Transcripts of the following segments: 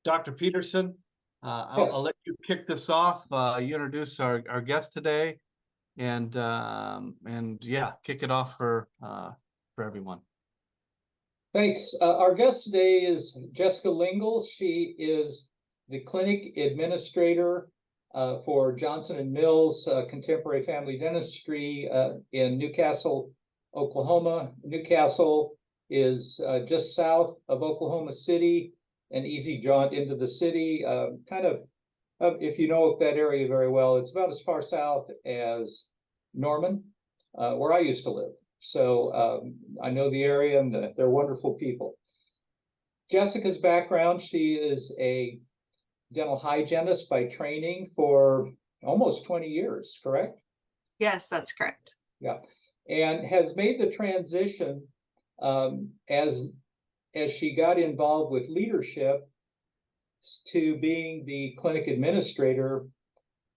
Dr. Peterson, I'll Yes, let you kick this off. You introduce our guest today, and yeah, kick it off for everyone. thanks. Our guest today is Jessica Lingle. She is the clinic administrator for Johnson and Mills Contemporary Family Dentistry in Newcastle, Oklahoma. Newcastle is just south of Oklahoma City, an easy jaunt into the city. If you know that area very well, it's about as far south as Norman, where I used to live. So I know the area, and they're wonderful people. Jessica's background, she is a dental hygienist by training for almost 20 years, correct? Yes, that's correct. Yeah. And has made the transition as she got involved with leadership to being the clinic administrator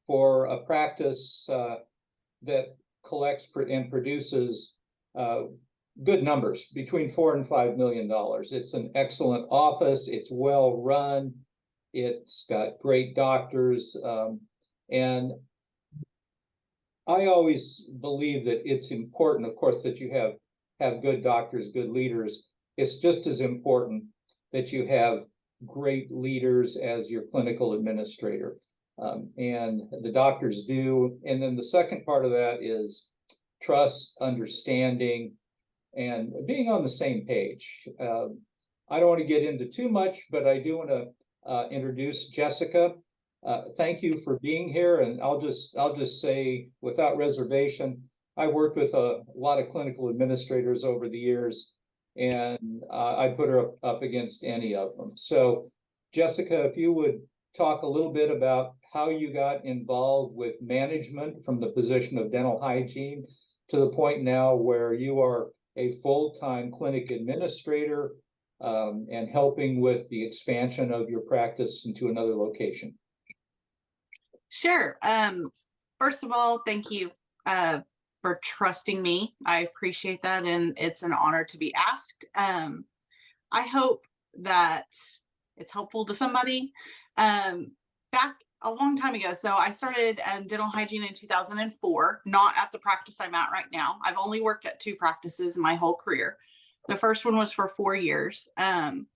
for a practice that collects and produces good numbers, between $4 and $5 million. It's an excellent office. It's well run. It's got great doctors. And I always believe that it's important, of course, that you have good doctors, good leaders. It's just as important that you have great leaders as your clinical administrator. And the doctors do. And then the second part of that is trust, understanding, and being on the same page. I don't want to get into too much, but I do want to introduce Jessica. Thank you for being here. And I'll just say, without reservation, I worked with a lot of clinical administrators over the years, and I put her up against any of them. So, Jessica, if you would talk a little bit about how you got involved with management from the position of dental hygiene to the point now where you are a full-time clinic administrator and helping with the expansion of your practice into another location. Sure. First of all, thank you for trusting me. I appreciate that, and it's an honor to be asked. I hope that it's helpful to somebody. Back a long time ago, so I started dental hygiene in 2004, not at the practice I'm at right now. I've only worked at 2 practices my whole career. The first one was for 4 years. And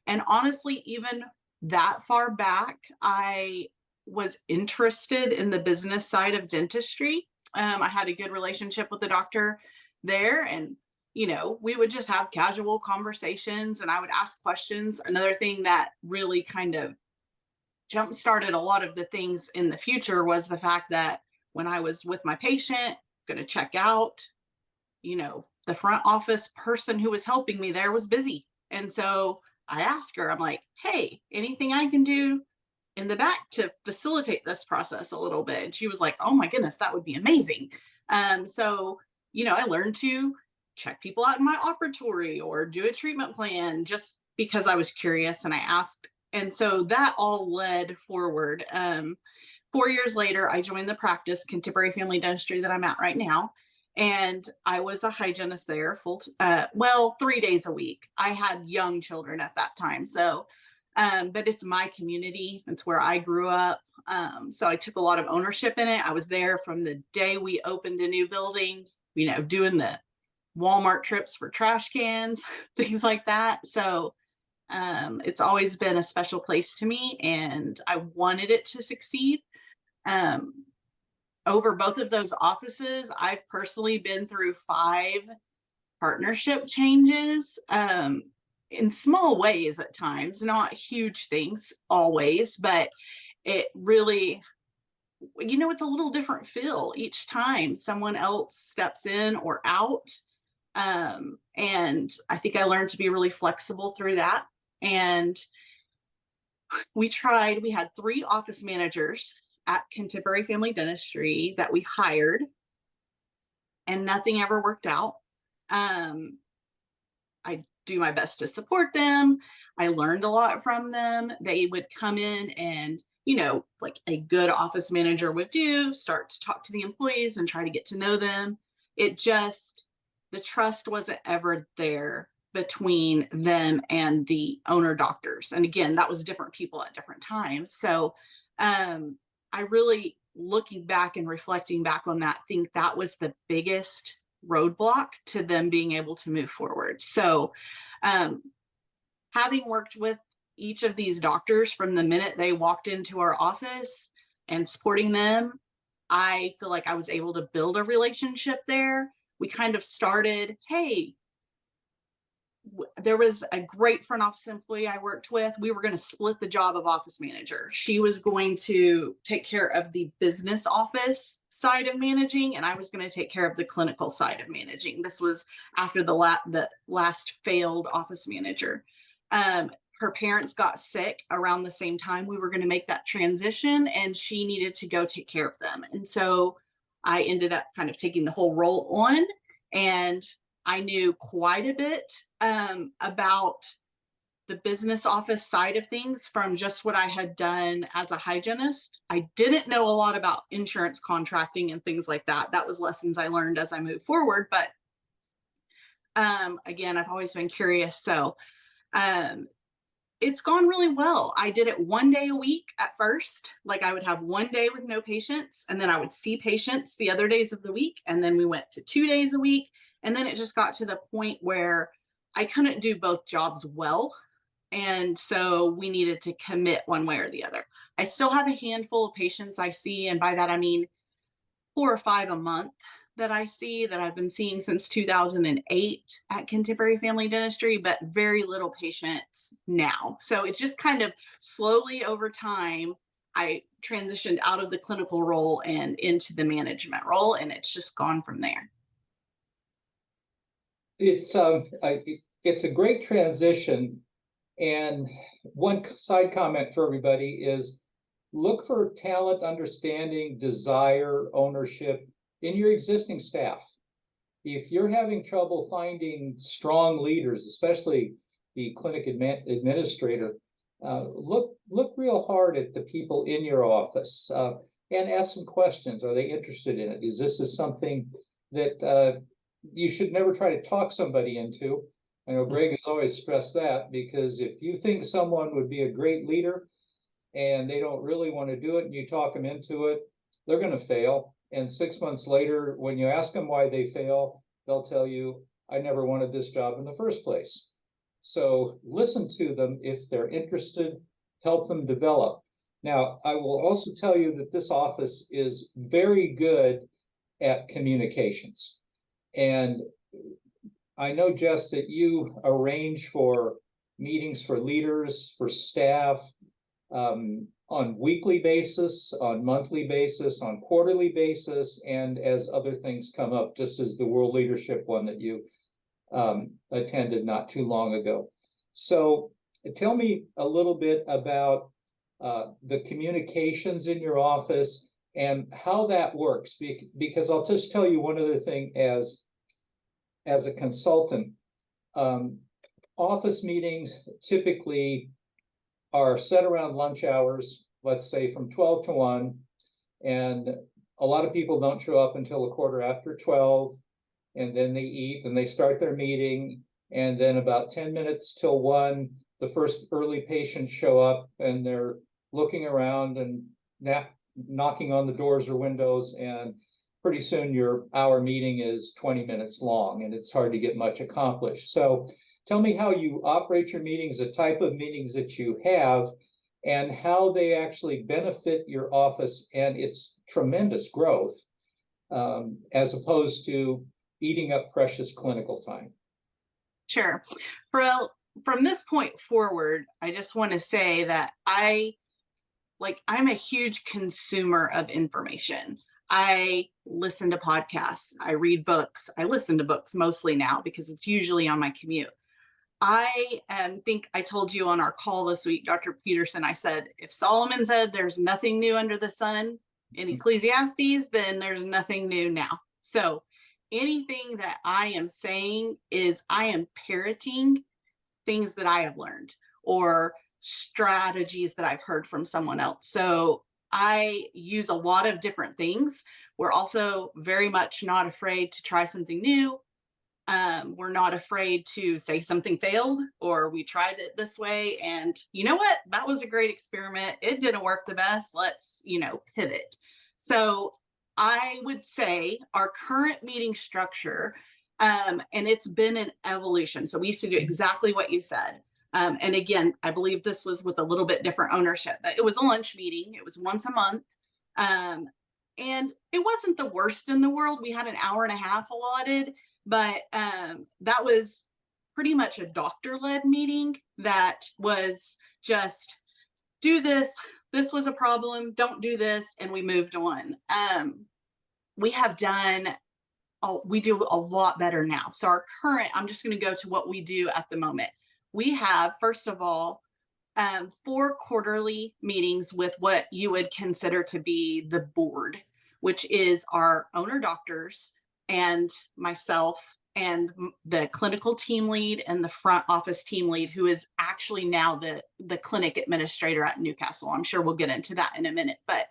honestly, even that far back, I was interested in the business side of dentistry. I had a good relationship with the doctor there, and we would just have casual conversations and I would ask questions. Another thing that really kind of jump started a lot of the things in the future was the fact that when I was with my patient, going to check out, the front office person who was helping me there was busy. And so I asked her, I'm like, hey, anything I can do in the back to facilitate this process a little bit? And she was like, oh my goodness, that would be amazing. So, I learned to check people out in my operatory or do a treatment plan just because I was curious and I asked. And so that all led forward. 4 years later, I joined the practice, Contemporary Family Dentistry, that I'm at right now. And I was a hygienist there 3 days a week. I had young children at that time. So, but it's my community. It's where I grew up. So I took a lot of ownership in it. I was there from the day we opened a new building, doing the Walmart trips for trash cans, things like that. So it's always been a special place to me, and I wanted it to succeed. Over both of those offices, I've personally been through 5 partnership changes in small ways at times, not huge things always, but it really, it's a little different feel each time someone else steps in or out. And I think I learned to be really flexible through that. And we had 3 office managers at Contemporary Family Dentistry that we hired, and nothing ever worked out. I do my best to support them. I learned a lot from them. They would come in and, like a good office manager would do, start to talk to the employees and try to get to know them. The trust wasn't ever there between them and the owner doctors. And again, that was different people at different times. So I really, looking back and reflecting back on that, think that was the biggest roadblock to them being able to move forward. So having worked with each of these doctors from the minute they walked into our office and supporting them, I feel like I was able to build a relationship there. We kind of started, hey, there was a great front office employee I worked with. We were going to split the job of office manager. She was going to take care of the business office side of managing, and I was going to take care of the clinical side of managing. This was after the last failed office manager. Her parents got sick around the same time we were going to make that transition, and she needed to go take care of them. And so I ended up kind of taking the whole role on, and I knew quite a bit about the business office side of things from just what I had done as a hygienist. I didn't know a lot about insurance contracting and things like that. That was lessons I learned as I moved forward. But again, I've always been curious. So it's gone really well. I did it 1 day a week at first. Like I would have 1 day with no patients, and then I would see patients the other days of the week. And then we went to 2 days a week. And then it just got to the point where I couldn't do both jobs well. And so we needed to commit one way or the other. I still have a handful of patients I see. And by that, I mean 4 or 5 a month that I see, that I've been seeing since 2008 at Contemporary Family Dentistry, but very little patients now. So it's just kind of slowly over time, I transitioned out of the clinical role and into the management role, and it's just gone from there. It's a great transition. And one side comment for everybody is look for talent, understanding, desire, ownership in your existing staff. If you're having trouble finding strong leaders, especially the clinic administrator, look real hard at the people in your office and ask some questions. Are they interested in it? Is this something that you should never try to talk somebody into? I know Greg has always stressed that, because if you think someone would be a great leader and they don't really want to do it and you talk them into it, they're going to fail. And 6 months later, when you ask them why they fail, they'll tell you, I never wanted this job in the first place. So listen to them. If they're interested, help them develop. Now, I will also tell you that this office is very good at communications. And I know, Jess, that you arrange for meetings for leaders, for staff, on weekly basis, on monthly basis, on quarterly basis, and as other things come up, just as the World Leadership one that you attended not too long ago. So tell me a little bit about the communications in your office and how that works, because I'll just tell you one other thing as a consultant. Office meetings typically are set around lunch hours, let's say from 12 to 1, and a lot of people don't show up until a quarter after 12, and then they eat and they start their meeting, and then about 10 minutes till 1, the first early patients show up, and they're looking around and knocking on the doors or windows, and pretty soon your hour meeting is 20 minutes long, and it's hard to get much accomplished. So tell me how you operate your meetings, the type of meetings that you have, and how they actually benefit your office and its tremendous growth, as opposed to eating up precious clinical time. Sure. Well, from this point forward, I just want to say that I'm a huge consumer of information. I listen to podcasts, I read books, I listen to books mostly now because it's usually on my commute. I think I told you on our call this week, Dr. Peterson, I said, if Solomon said there's nothing new under the sun in Ecclesiastes, then there's nothing new now. So anything that I am saying is I am parroting things that I have learned or strategies that I've heard from someone else. So I use a lot of different things. We're also very much not afraid to try something new. We're not afraid to say something failed or we tried it this way. And you know what? That was a great experiment. It didn't work the best. Let's, pivot. So I would say our current meeting structure, and it's been an evolution. So we used to do exactly what you said. And again, I believe this was with a little bit different ownership, but it was a lunch meeting. It was once a month. And it wasn't the worst in the world. We had an hour and a half allotted, but that was pretty much a doctor-led meeting that was just do this. This was a problem. Don't do this. And we moved on. We have done, we do a lot better now. So our current, I'm just going to go to what we do at the moment. We have, first of all, 4 quarterly meetings with what you would consider to be the board, which is our owner doctors and myself and the clinical team lead and the front office team lead, who is actually now the clinic administrator at Newcastle. I'm sure we'll get into that in a minute, but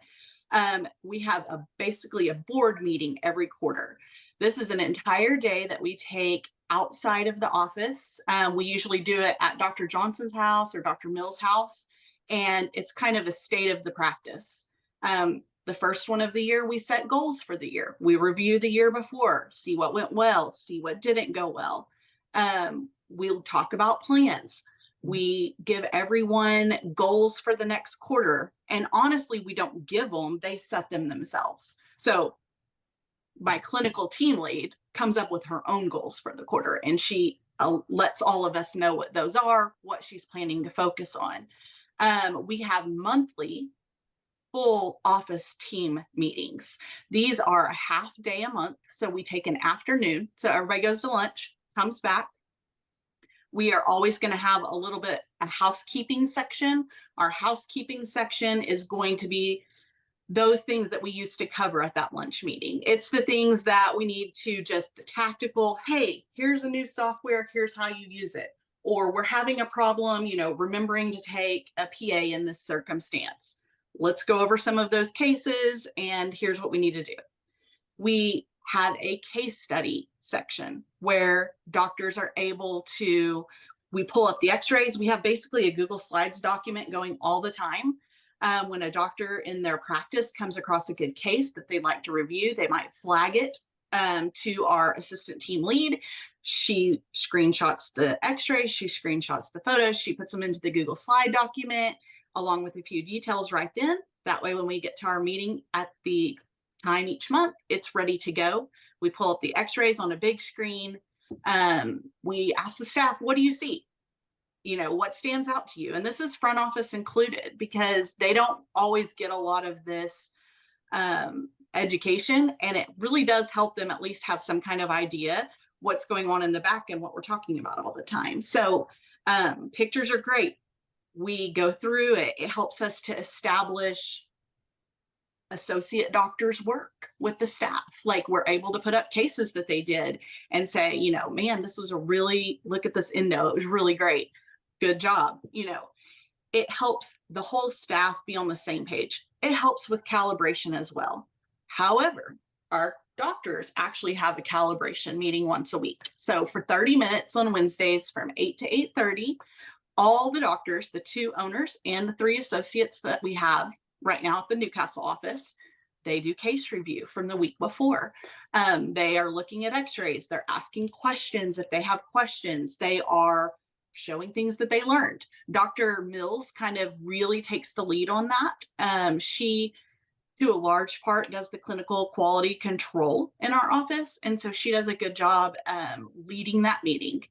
we have basically a board meeting every quarter. This is an entire day that we take outside of the office. We usually do it at Dr. Johnson's house or Dr. Mill's house, and it's kind of a state of the practice. The first one of the year, we set goals for the year. We review the year before, see what went well, see what didn't go well. We'll talk about plans. We give everyone goals for the next quarter. And honestly, we don't give them, they set them themselves. So my clinical team lead comes up with her own goals for the quarter, and she lets all of us know what those are, what she's planning to focus on. We have monthly full office team meetings. These are a half day a month. So we take an afternoon. So everybody goes to lunch, comes back. We are always going to have a housekeeping section. Our housekeeping section is going to be those things that we used to cover at that lunch meeting. It's the things that we need to just the tactical, hey, here's a new software, here's how you use it. Or we're having a problem, remembering to take a PA in this circumstance. Let's go over some of those cases, and here's what we need to do. We had a case study section where doctors are able to, we pull up the x-rays. We have basically a Google Slides document going all the time. When a doctor in their practice comes across a good case that they'd like to review, they might flag it to our assistant team lead. She screenshots the x-rays, she screenshots the photos, she puts them into the Google Slide document, along with a few details right then. That way, when we get to our meeting at the time each month, it's ready to go. We pull up the x-rays on a big screen. We ask the staff, what do you see? What stands out to you? And this is front office included, because they don't always get a lot of this education. And it really does help them at least have some kind of idea what's going on in the back and what we're talking about all the time. So pictures are great. We go through it. It helps us to establish associate doctors' work with the staff. Like, we're able to put up cases that they did and say, man, this was look at this endo. It was really great. Good job. It helps the whole staff be on the same page. It helps with calibration as well. However, our doctors actually have a calibration meeting once a week. So for 30 minutes on Wednesdays from 8 to 8:30, all the doctors, the 2 owners and the 3 associates that we have right now at the Newcastle office, they do case review from the week before. They are looking at x-rays. They're asking questions if they have questions. They are showing things that they learned. Dr. Mills kind of really takes the lead on that. She, to a large part, does the clinical quality control in our office. And so she does a good job leading that meeting.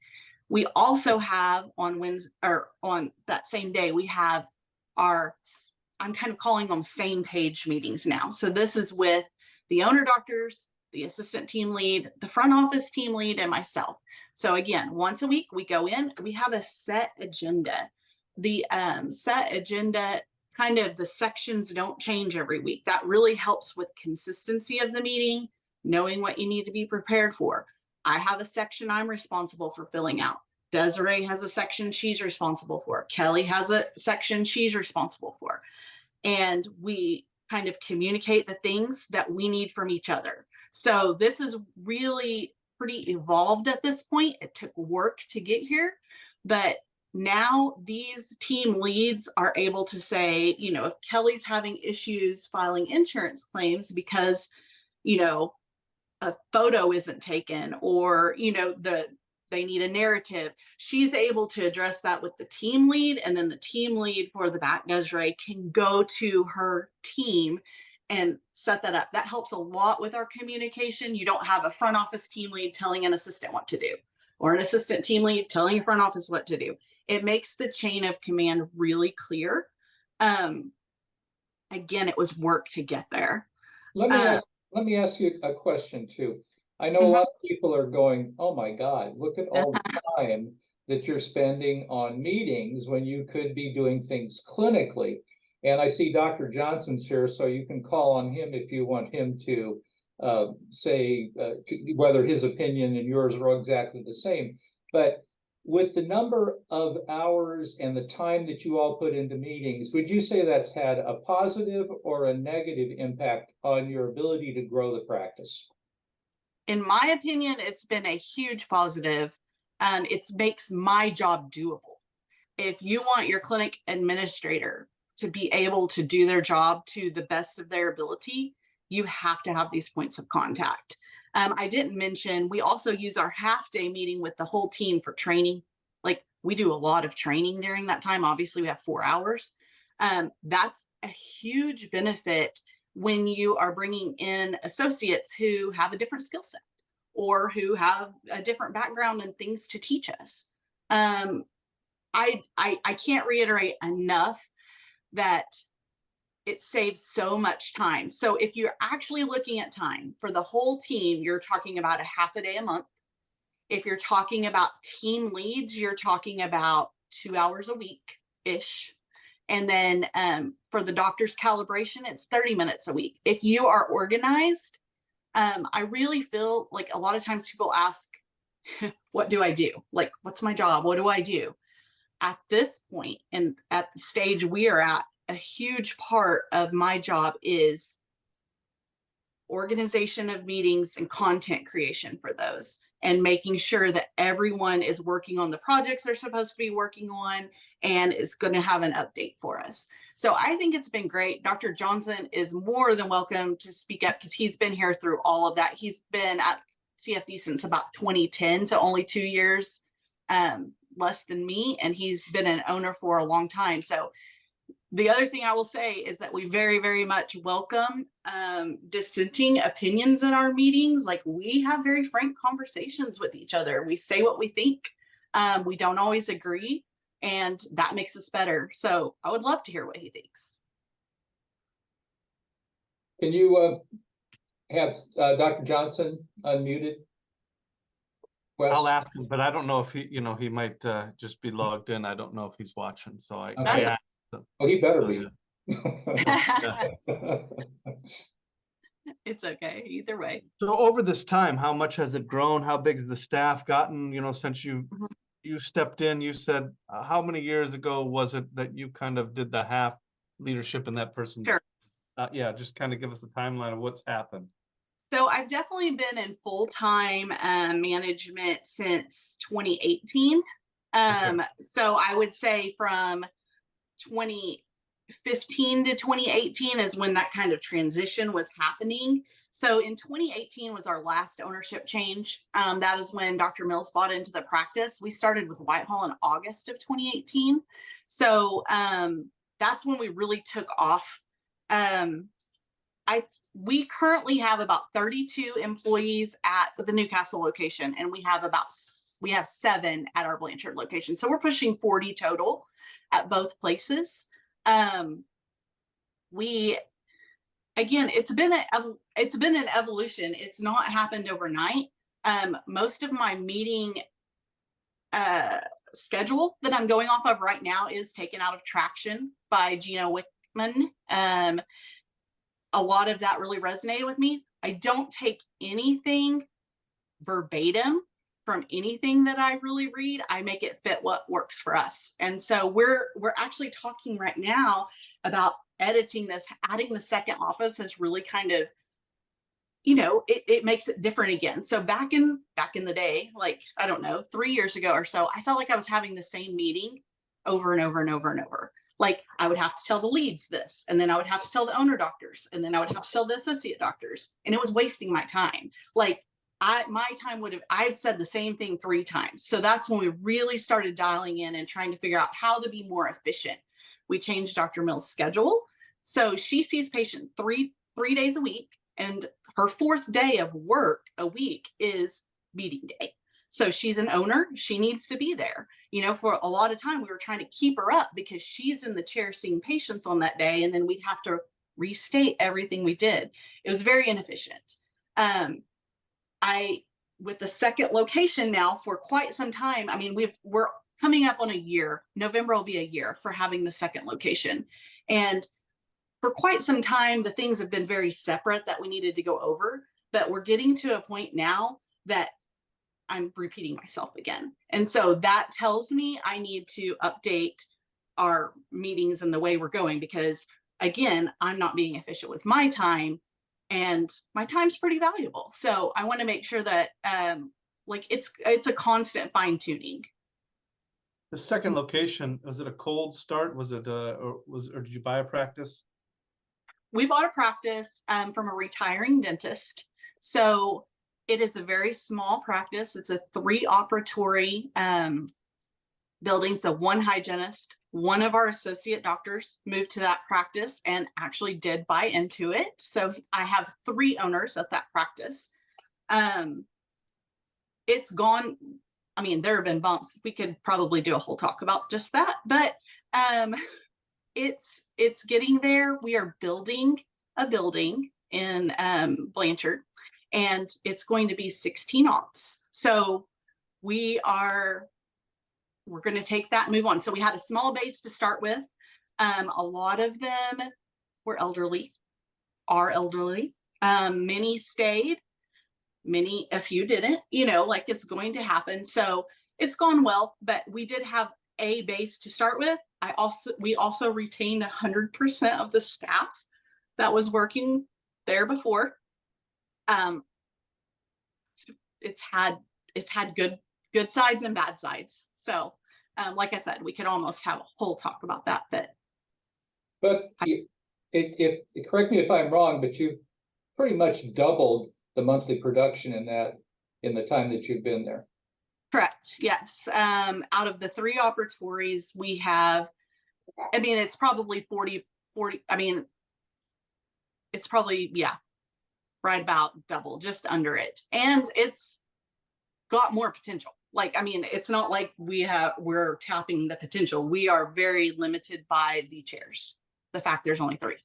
We also have on Wednesday, or on that same day, we have our, I'm kind of calling them same page meetings now. So this is with the owner doctors, the assistant team lead, the front office team lead, and myself. So again, once a week we go in, we have a set agenda. The set agenda, kind of the sections don't change every week. That really helps with consistency of the meeting, knowing what you need to be prepared for. I have a section I'm responsible for filling out. Desiree has a section she's responsible for. Kelly has a section she's responsible for. And we kind of communicate the things that we need from each other. So this is really pretty evolved at this point. It took work to get here, but now these team leads are able to say, you know, if Kelly's having issues filing insurance claims because, you know, a photo isn't taken, or, you know, they need a narrative, she's able to address that with the team lead, and then the team lead for the back desre can go to her team and set that up. That helps a lot with our communication. You don't have a front office team lead telling an assistant what to do, or an assistant team lead telling a front office what to do. It makes the chain of command really clear. Again, it was work to get there. Let me ask you a question too. I know a lot of people are going, oh my God, look at all the time that you're spending on meetings when you could be doing things clinically. And I see Dr. Johnson's here, so you can call on him if you want him to say whether his opinion and yours are exactly the same. But with the number of hours and the time that you all put into meetings, would you say that's had a positive or a negative impact on your ability to grow the practice? In my opinion, it's been a huge positive. It makes my job doable. If you want your clinic administrator to be able to do their job to the best of their ability, you have to have these points of contact. I didn't mention, we also use our half-day meeting with the whole team for training. Like, we do a lot of training during that time. Obviously, we have 4 hours. That's a huge benefit when you are bringing in associates who have a different skill set or who have a different background and things to teach us. I can't reiterate enough that it saves so much time. So if you're actually looking at time for the whole team, you're talking about a half a day a month. If you're talking about team leads, you're talking about 2 hours a week-ish. And then for the doctor's calibration, it's 30 minutes a week. If you are organized, I really feel like a lot of times people ask, what do I do? Like, what's my job? What do I do? At this point and at the stage we are at, a huge part of my job is organization of meetings and content creation for those, and making sure that everyone is working on the projects they're supposed to be working on and is going to have an update for us. So I think it's been great. Dr. Johnson is more than welcome to speak up because he's been here through all of that. He's been at CFD since about 2010, so only 2 years less than me, and he's been an owner for a long time. So the other thing I will say is that we very, very much welcome dissenting opinions in our meetings. Like, we have very frank conversations with each other. We say what we think. We don't always agree, and that makes us better. So I would love to hear what he thinks. Can you have Dr. Johnson unmuted? Wes? I'll ask him, but I don't know if he, you know, he might just be logged in. I don't know if he's watching, so I asked him. Oh, he better be. It's okay, either way. So over this time, how much has it grown? How big has the staff gotten? You know, since you stepped in, you said, how many years ago was it that you kind of did the half leadership in that person? Sure. Yeah, just kind of give us a timeline of what's happened. So I've definitely been in full-time management since 2018. Okay. So I would say from 2015 to 2018 is when that kind of transition was happening. So in 2018 was our last ownership change. That is when Dr. Mills bought into the practice. We started with Whitehall in August of 2018. So that's when we really took off. We currently have about 32 employees at the Newcastle location, and we have 7 at our Blanchard location. So we're pushing 40 total at both places. Again, it's been an evolution. It's not happened overnight. Most of my meeting schedule that I'm going off of right now is taken out of Traction by Gina Wickman. A lot of that really resonated with me. I don't take anything verbatim from anything that I really read. I make it fit what works for us. And so we're actually talking right now about editing this. Adding the second office has really kind of, it makes it different again. So back in the day, like, I don't know, 3 years ago or so, I felt like I was having the same meeting over and over and over and over. Like, I would have to tell the leads this, and then I would have to tell the owner doctors, and then I would have to tell the associate doctors, and it was wasting my time. Like, I've said the same thing 3 times. So that's when we really started dialing in and trying to figure out how to be more efficient. We changed Dr. Mill's schedule. So she sees patients three days a week, and her 4th day of work a week is meeting day. So she's an owner. She needs to be there. For a lot of time, we were trying to keep her up because she's in the chair seeing patients on that day. And then we'd have to restate everything we did. It was very inefficient. With the second location now for quite some time, I mean, we're coming up on a year. November will be a year for having the second location. And for quite some time, the things have been very separate that we needed to go over, but we're getting to a point now that I'm repeating myself again. And so that tells me I need to update our meetings and the way we're going, because again, I'm not being efficient with my time, and my time's pretty valuable. So I want to make sure that it's a constant fine tuning. The second location, was it a cold start? Was it or did you buy a practice? We bought a practice from a retiring dentist. So it is a very small practice. It's a 3 operatory building. So 1 hygienist, 1 of our associate doctors moved to that practice and actually did buy into it. So I have 3 owners at that practice. It's gone. I mean, there have been bumps. We could probably do a whole talk about just that, but it's getting there. We are building a building in Blanchard, and it's going to be 16 ops. So we're going to take that and move on. So we had a small base to start with. A lot of them were elderly, are elderly. Many stayed, a few didn't, like, it's going to happen. So it's gone well, but we did have a base to start with. We also retained 100% of the staff that was working there before. It's had good sides and bad sides. So, like I said, we could almost have a whole talk about that, but correct me if I'm wrong, but you pretty much doubled the monthly production in the time that you've been there. Correct. Yes. Out of the 3 operatories we have, I mean, it's probably 40. I mean, it's probably, right about double, just under it. And it's got more potential. Like, I mean, it's not like we're tapping the potential. We are very limited by the chairs. The fact there's only 3.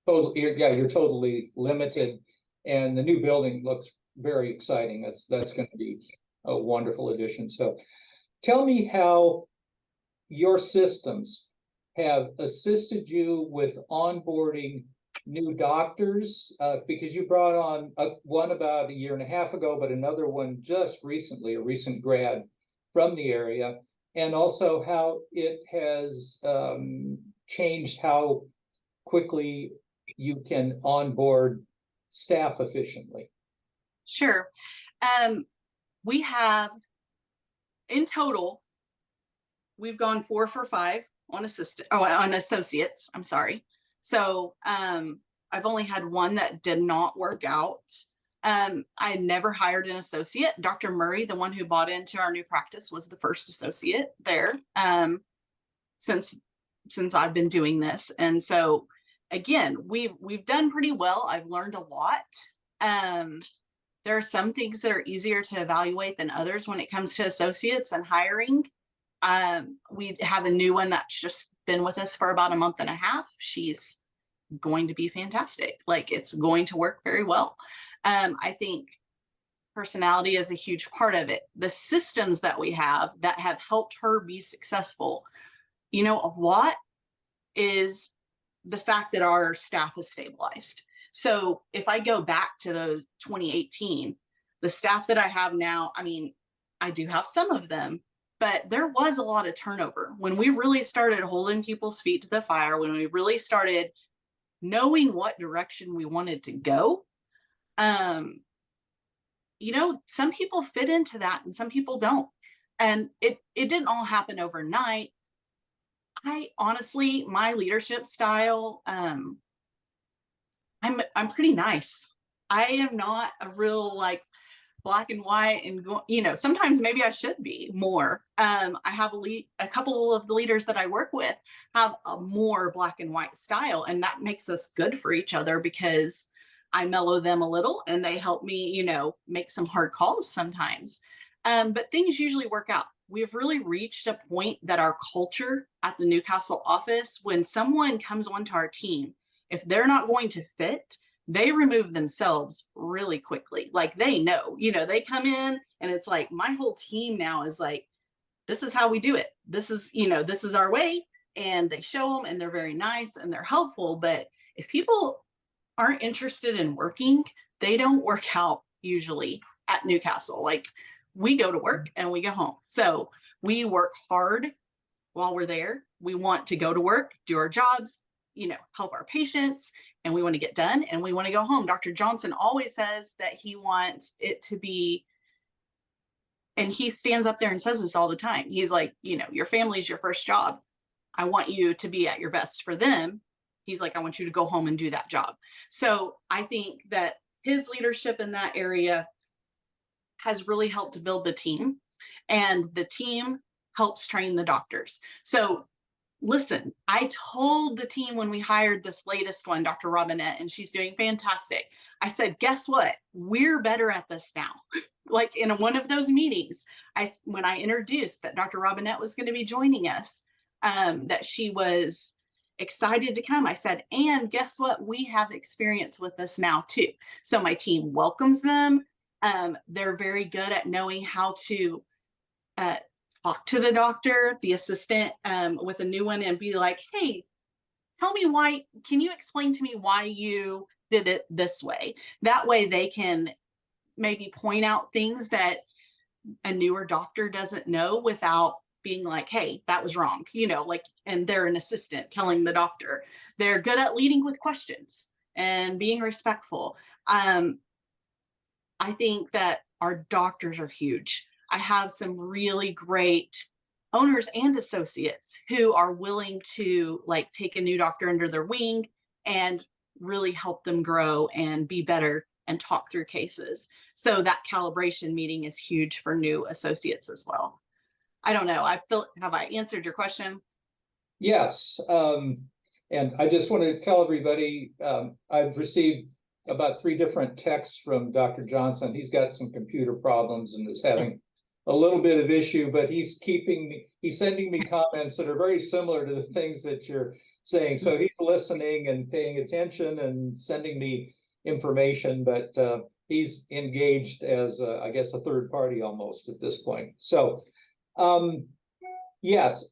Totally, yeah, you're totally limited. And the new building looks very exciting. That's going to be a wonderful addition. So tell me how your systems have assisted you with onboarding new doctors, because you brought on one about a year and a half ago, but another one just recently, a recent grad from the area, and also how it has changed how quickly you can onboard staff efficiently. Sure. We have, in total, we've gone 4 for 5 on associates. I'm sorry. So I've only had 1 that did not work out. I never hired an associate. Dr. Murray, the one who bought into our new practice, was the first associate there since I've been doing this. And so again, we've done pretty well. I've learned a lot. There are some things that are easier to evaluate than others when it comes to associates and hiring. We have a new one that's just been with us for about a month and a half. She's going to be fantastic. Like, it's going to work very well. I think personality is a huge part of it. The systems that we have that have helped her be successful, a lot is the fact that our staff is stabilized. So if I go back to those 2018, the staff that I have now, I mean, I do have some of them, but there was a lot of turnover. When we really started holding people's feet to the fire, when we really started knowing what direction we wanted to go, You know, some people fit into that and some people don't. And it didn't all happen overnight. I honestly, my leadership style, I'm pretty nice. I am not a real like black and white and you know, sometimes maybe I should be more. I have a couple of the leaders that I work with have a more black and white style, and that makes us good for each other because I mellow them a little and they help me, you know, make some hard calls sometimes. But things usually work out. We've really reached a point that our culture at the Newcastle office, when someone comes onto our team, if they're not going to fit, they remove themselves really quickly. Like they know, you know, they come in and it's like my whole team now is like, this is how we do it. This is, you know, this is our way. And they show them and they're very nice and they're helpful. But if people aren't interested in working, they don't work out usually at Newcastle. Like we go to work and we go home. So we work hard while we're there. We want to go to work, do our jobs, you know, help our patients, and we want to get done and we want to go home. Dr. Johnson always says that he wants it to be, and he stands up there and says this all the time. He's like, you know, your family is your first job. I want you to be at your best for them. He's like, I want you to go home and do that job. So I think that his leadership in that area has really helped to build the team, and the team helps train the doctors. So listen, I told the team when we hired this latest one, Dr. Robinette, and she's doing fantastic. I said, guess what? We're better at this now. Like in one of those meetings, when I introduced that Dr. Robinette was going to be joining us, that she was excited to come, I said, and guess what? We have experience with this now too. So my team welcomes them. They're very good at knowing how to talk to the doctor, the assistant, with a new one and be like, hey, tell me why, can you explain to me why you did it this way? That way they can maybe point out things that a newer doctor doesn't know without being like, hey, that was wrong, you know, like, and they're an assistant telling the doctor. They're good at leading with questions and being respectful. I think that our doctors are huge. I have some really great owners and associates who are willing to like take a new doctor under their wing and really help them grow and be better and talk through cases. So that calibration meeting is huge for new associates as well. I don't know. Have I answered your question? Yes. And I just want to tell everybody, I've received about 3 different texts from Dr. Johnson. He's got some computer problems and is having a little bit of issue, but he's sending me comments that are very similar to the things that you're saying. So he's listening and paying attention and sending me information, but he's engaged as, I guess, a third party almost at this point. So, yes,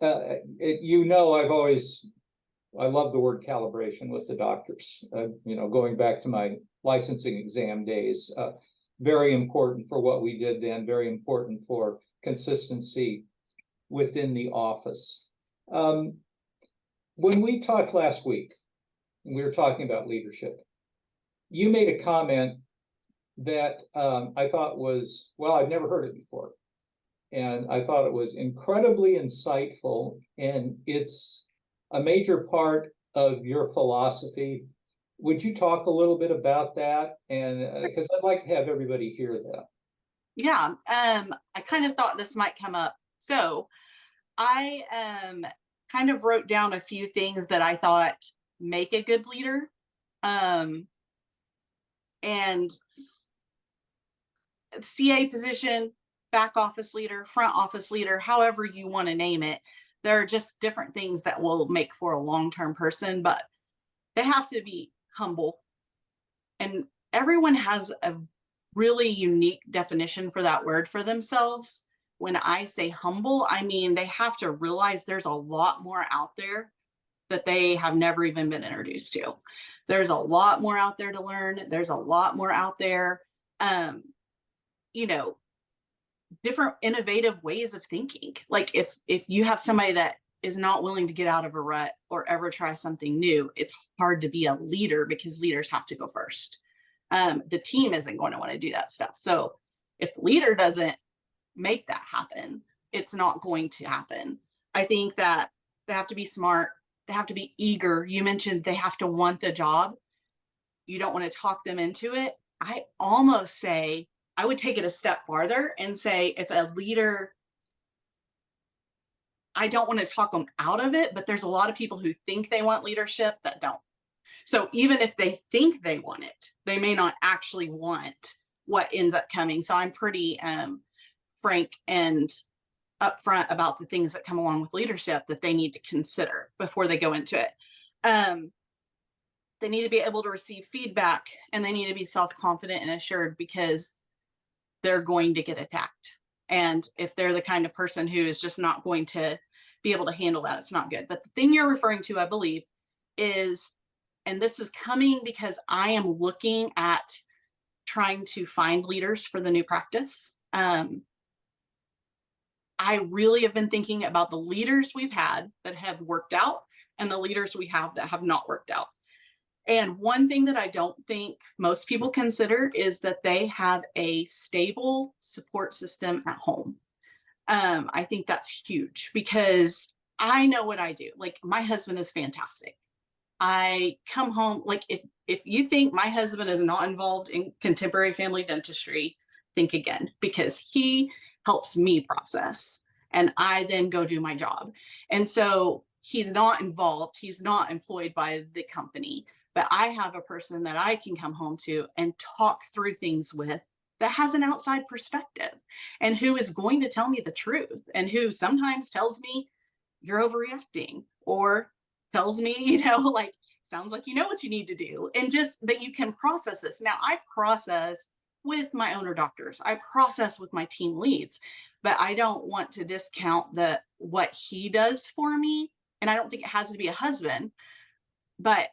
you know, I love the word calibration with the doctors, you know, going back to my licensing exam days, very important for what we did then, very important for consistency within the office. When we talked last week, we were talking about leadership, you made a comment that I thought was, well, I've never heard it before. And I thought it was incredibly insightful, and it's a major part of your philosophy. Would you talk a little bit about that? And because I'd like to have everybody hear that. Yeah, I kind of thought this might come up. So I kind of wrote down a few things that I thought make a good leader. And CA position, back office leader, front office leader, however you want to name it. There are just different things that will make for a long-term person, but they have to be humble. And everyone has a really unique definition for that word for themselves. When I say humble, I mean they have to realize there's a lot more out there that they have never even been introduced to. There's a lot more out there to learn. There's a lot more out there, you know, different innovative ways of thinking. Like if you have somebody that is not willing to get out of a rut or ever try something new, it's hard to be a leader because leaders have to go first. the team isn't going to want to do that stuff. So if the leader doesn't make that happen, it's not going to happen. I think that they have to be smart. They have to be eager. You mentioned they have to want the job. You don't want to talk them into it. I almost say I would take it a step farther and say if a leader, I don't want to talk them out of it, but there's a lot of people who think they want leadership that don't. So even if they think they want it, they may not actually want what ends up coming. So I'm pretty frank and upfront about the things that come along with leadership that they need to consider before they go into it. They need to be able to receive feedback, and they need to be self-confident and assured, because they're going to get attacked. And if they're the kind of person who is just not going to be able to handle that, it's not good. But the thing you're referring to, I believe, is, and this is coming because I am looking at trying to find leaders for the new practice. I really have been thinking about the leaders we've had that have worked out and the leaders we have that have not worked out. And one thing that I don't think most people consider is that they have a stable support system at home. I think that's huge, because I know what I do. Like, my husband is fantastic. I come home, like, if you think my husband is not involved in contemporary family dentistry, think again, because he helps me process and I then go do my job. And so he's not involved, he's not employed by the company, but I have a person that I can come home to and talk through things with that has an outside perspective and who is going to tell me the truth, and who sometimes tells me you're overreacting, or tells me, like, sounds like you know what you need to do, and just that you can process this. Now, I process with my owner doctors, I process with my team leads, but I don't want to discount what he does for me. And I don't think it has to be a husband, but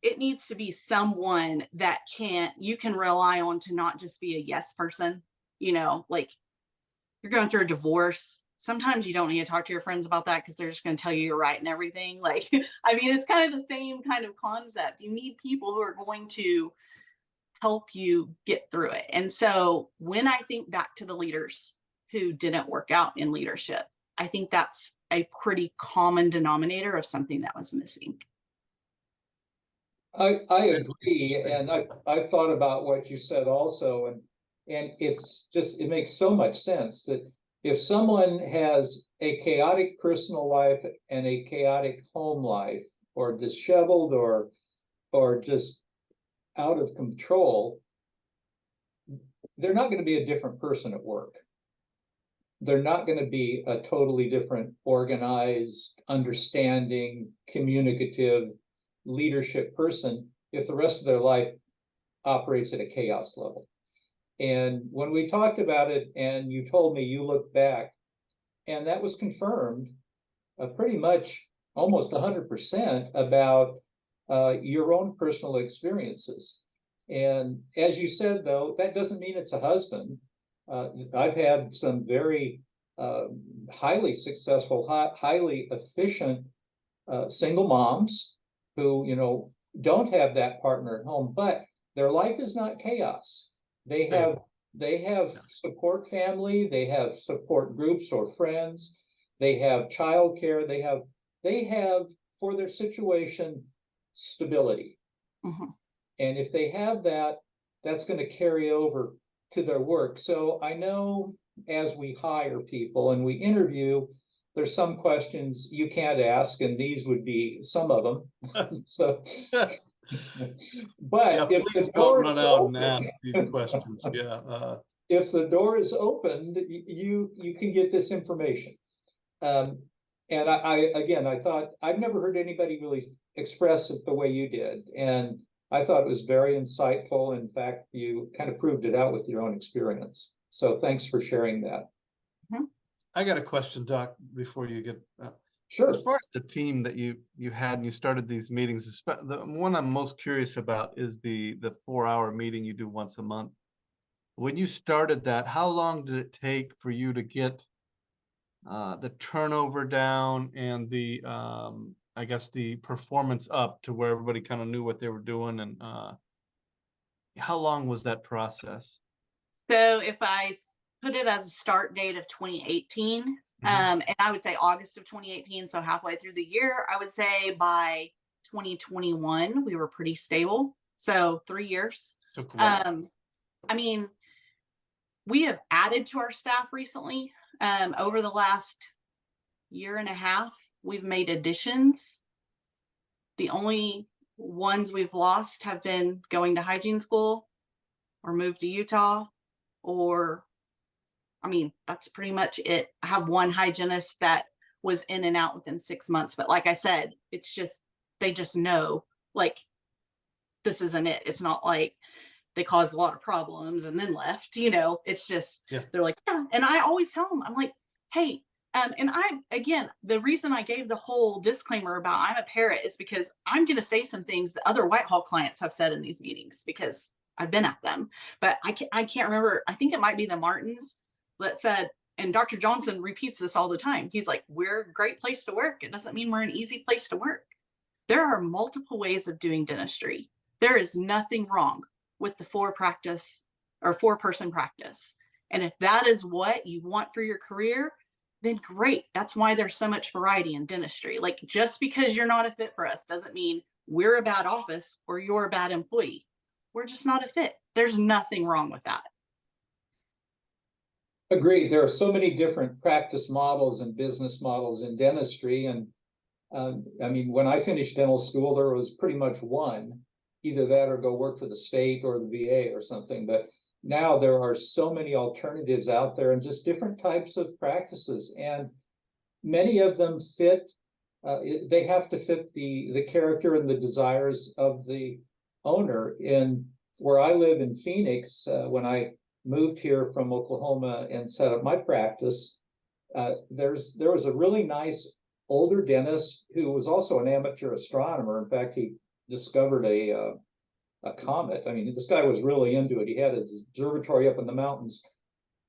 it needs to be someone that you can rely on to not just be a yes person. Like, you're going through a divorce. Sometimes you don't need to talk to your friends about that, because they're just going to tell you you're right and everything. Like, I mean, it's kind of the same kind of concept. You need people who are going to help you get through it. And so when I think back to the leaders who didn't work out in leadership, I think that's a pretty common denominator of something that was missing. I agree, and I've thought about what you said also, and it makes so much sense that if someone has a chaotic personal life and a chaotic home life, or disheveled, or just out of control, they're not going to be a different person at work. They're not going to be a totally different, organized, understanding, communicative leadership person if the rest of their life operates at a chaos level. And when we talked about it, and you told me you looked back, and that was confirmed pretty much almost 100% about your own personal experiences. And as you said, though, that doesn't mean it's a husband. I've had some very highly successful, highly efficient single moms who, don't have that partner at home, but their life is not chaos. They have support family, they have support groups or friends, they have childcare, they have for their situation stability. Mm-hmm. And if they have that, that's going to carry over to their work. So I know as we hire people and we interview, there's some questions you can't ask, and these would be some of them. So, but if the door don't run out and ask these questions, if the door is opened, you can get this information. And I thought, I've never heard anybody really express it the way you did, and I thought it was very insightful. In fact, you kind of proved it out with your own experience. So thanks for sharing that. I got a question, Doc, before you get Sure. As far as the team that you had and you started these meetings, the one I'm most curious about is the 4-hour meeting you do once a month. When you started that, how long did it take for you to get the turnover down and the I guess the performance up to where everybody kind of knew what they were doing? And how long was that process? So if put it as a start date of 2018, and I would say August of 2018, so halfway through the year, I would say by 2021, we were pretty stable. So 3 years. Took a while. I mean, we have added to our staff recently. Over the last year and a half, we've made additions. The only ones we've lost have been going to hygiene school or moved to Utah, or I mean, that's pretty much it. I have one hygienist that was in and out within 6 months, but like I said, it's just, they just know, like, this isn't it. It's not like they caused a lot of problems and then left, it's just, Yeah. they're like, yeah. And I always tell them, I'm like, hey, and again, the reason I gave the whole disclaimer about I'm a parrot is because I'm going to say some things that other Whitehall clients have said in these meetings because I've been at them, but I can't remember. I think it might be the Martins that said, and Dr. Johnson repeats this all the time. He's like, we're a great place to work. It doesn't mean we're an easy place to work. There are multiple ways of doing dentistry. There is nothing wrong with the 4-person practice. And if that is what you want for your career, then great. That's why there's so much variety in dentistry. Like, just because you're not a fit for us doesn't mean we're a bad office or you're a bad employee. We're just not a fit. There's nothing wrong with that. Agreed. There are so many different practice models and business models in dentistry. And I mean, when I finished dental school, there was pretty much one, either that or go work for the state or the VA or something. But now there are so many alternatives out there and just different types of practices. And many of them fit, they have to fit the character and the desires of the owner. In where I live in Phoenix, when I moved here from Oklahoma and set up my practice, there was a really nice older dentist who was also an amateur astronomer. In fact, he discovered a comet. I mean, this guy was really into it. He had his observatory up in the mountains.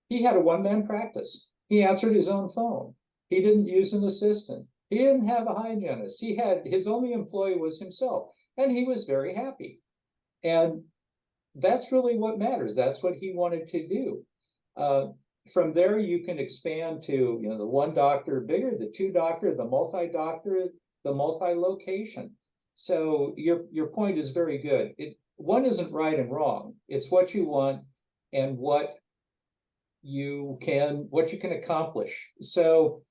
He had a one-man practice. He answered his own phone. He didn't use an assistant. He didn't have a hygienist. He had his only employee was himself, and he was very happy. And that's really what matters. That's what he wanted to do. From there, you can expand to the one doctor bigger, the two doctor, the multi-doctor, the multi-location. So your point is very good. One isn't right and wrong. It's what you want and what you can accomplish. So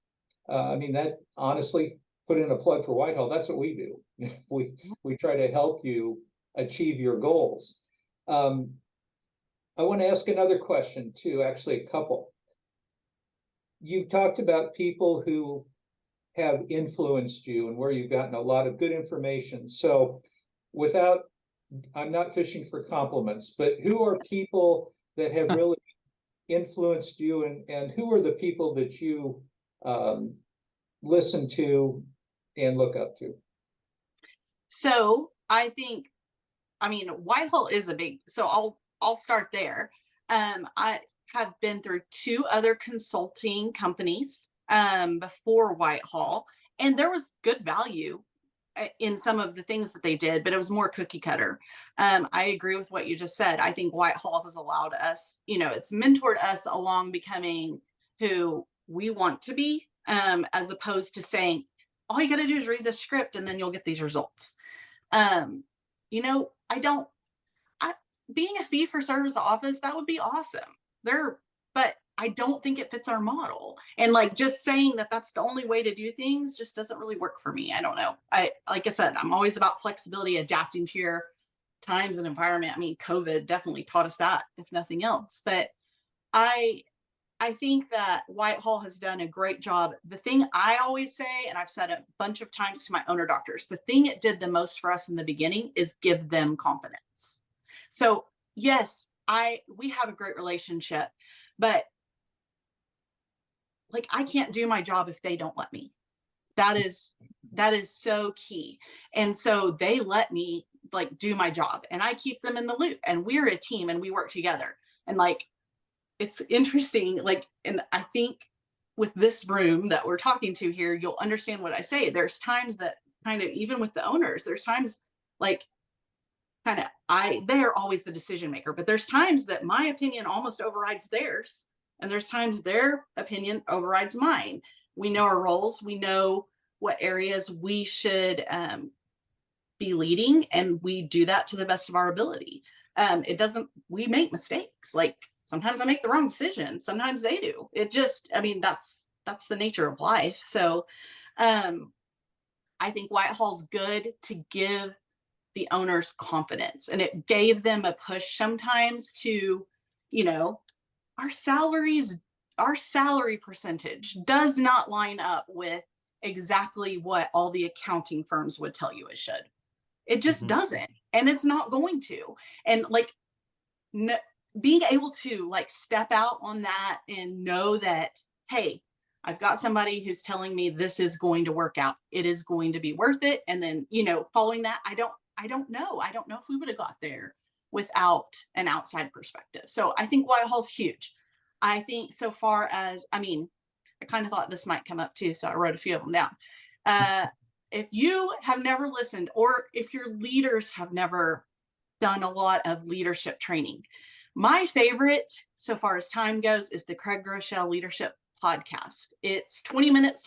I mean, that honestly, put in a plug for Whitehall. That's what we do. We try to help you achieve your goals. I want to ask another question too, actually a couple. You talked about people who have influenced you and where you've gotten a lot of good information. So I'm not fishing for compliments, but who are people that have really influenced you, and who are the people that you listen to and look up to? So I mean, Whitehall is so I'll start there. I have been through 2 other consulting companies before Whitehall, and there was good value in some of the things that they did, but it was more cookie cutter. I agree with what you just said. I think Whitehall has allowed us, it's mentored us along becoming who we want to be, as opposed to saying, all you got to do is read the script and then you'll get these results. Being a fee for service office, that would be awesome. But I don't think it fits our model. And like, just saying that that's the only way to do things just doesn't really work for me. I don't know. Like I said, I'm always about flexibility, adapting to your times and environment. I mean, COVID definitely taught us that, if nothing else. But I think that Whitehall has done a great job. The thing I always say, and I've said it a bunch of times to my owner doctors, the thing it did the most for us in the beginning is give them confidence. So yes, we have a great relationship, but like, I can't do my job if they don't let me. That is so key. And so they let me like do my job, and I keep them in the loop, and we're a team and we work together. And like, it's interesting, like, and I think with this room that we're talking to here, you'll understand what I say. There's times that kind of, even with the owners, there's times like they are always the decision maker, but there's times that my opinion almost overrides theirs. And there's times their opinion overrides mine. We know our roles. We know what areas we should be leading, and we do that to the best of our ability. We make mistakes. Like sometimes I make the wrong decision. Sometimes they do. That's the nature of life. So I think Whitehall's good to give the owners confidence, and it gave them a push sometimes to, our salary percentage does not line up with exactly what all the accounting firms would tell you it should. It just doesn't, and it's not going to. And being able to step out on that and know that, hey, I've got somebody who's telling me this is going to work out. It is going to be worth it. And then, following that, I don't know. I don't know if we would have got there without an outside perspective. So I think Whitehall's huge. I think so far as, I kind of thought this might come up too, so I wrote a few of them down. If you have never listened, or if your leaders have never done a lot of leadership training, my favorite so far as time goes is the Craig Groeschel Leadership Podcast. It's 20-minute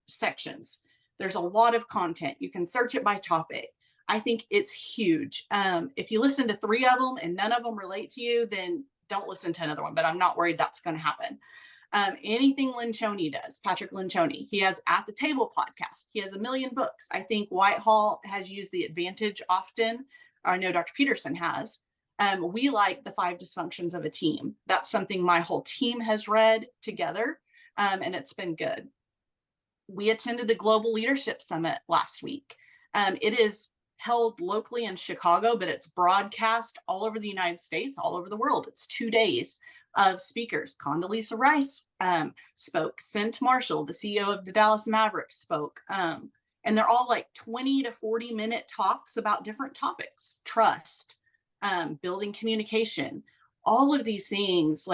sections. There's a lot of content. You can search it by topic. I think it's huge. If you listen to 3 of them and none of them relate to you, then don't listen to another one, but I'm not worried that's going to happen. Anything Lencioni does, Patrick Lencioni, he has At the Table podcast. He has 1 million books. I think Whitehall has used the Advantage often. I know Dr. Peterson has. We like The 5 Dysfunctions of a Team. That's something my whole team has read together, and it's been good. We attended the Global Leadership Summit last week. It is held locally in Chicago, but it's broadcast all over the United States, all over the world. It's 2 days of speakers. Condoleezza Rice spoke. Sent Marshall, the CEO of the Dallas Mavericks, spoke. And they're all 20 to 40 minute talks about different topics: trust, building communication, all of these things.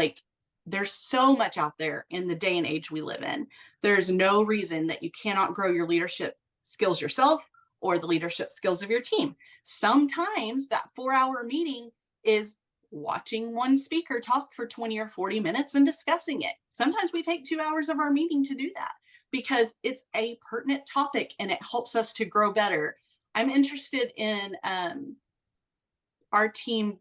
There's so much out there in the day and age we live in. There's no reason that you cannot grow your leadership skills yourself or the leadership skills of your team. Sometimes that 4-hour meeting is watching one speaker talk for 20 or 40 minutes and discussing it. Sometimes we take 2 hours of our meeting to do that because it's a pertinent topic and it helps us to grow better. I'm interested in our team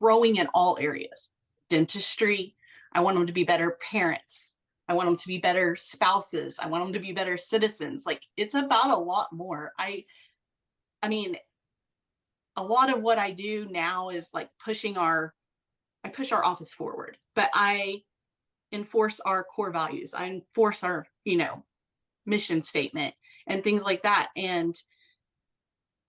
growing in all areas. Dentistry, I want them to be better parents. I want them to be better spouses. I want them to be better citizens. It's about a lot more. I mean, a lot of what I do now is I push our office forward, but I enforce our core values. I enforce our, mission statement and things like that. And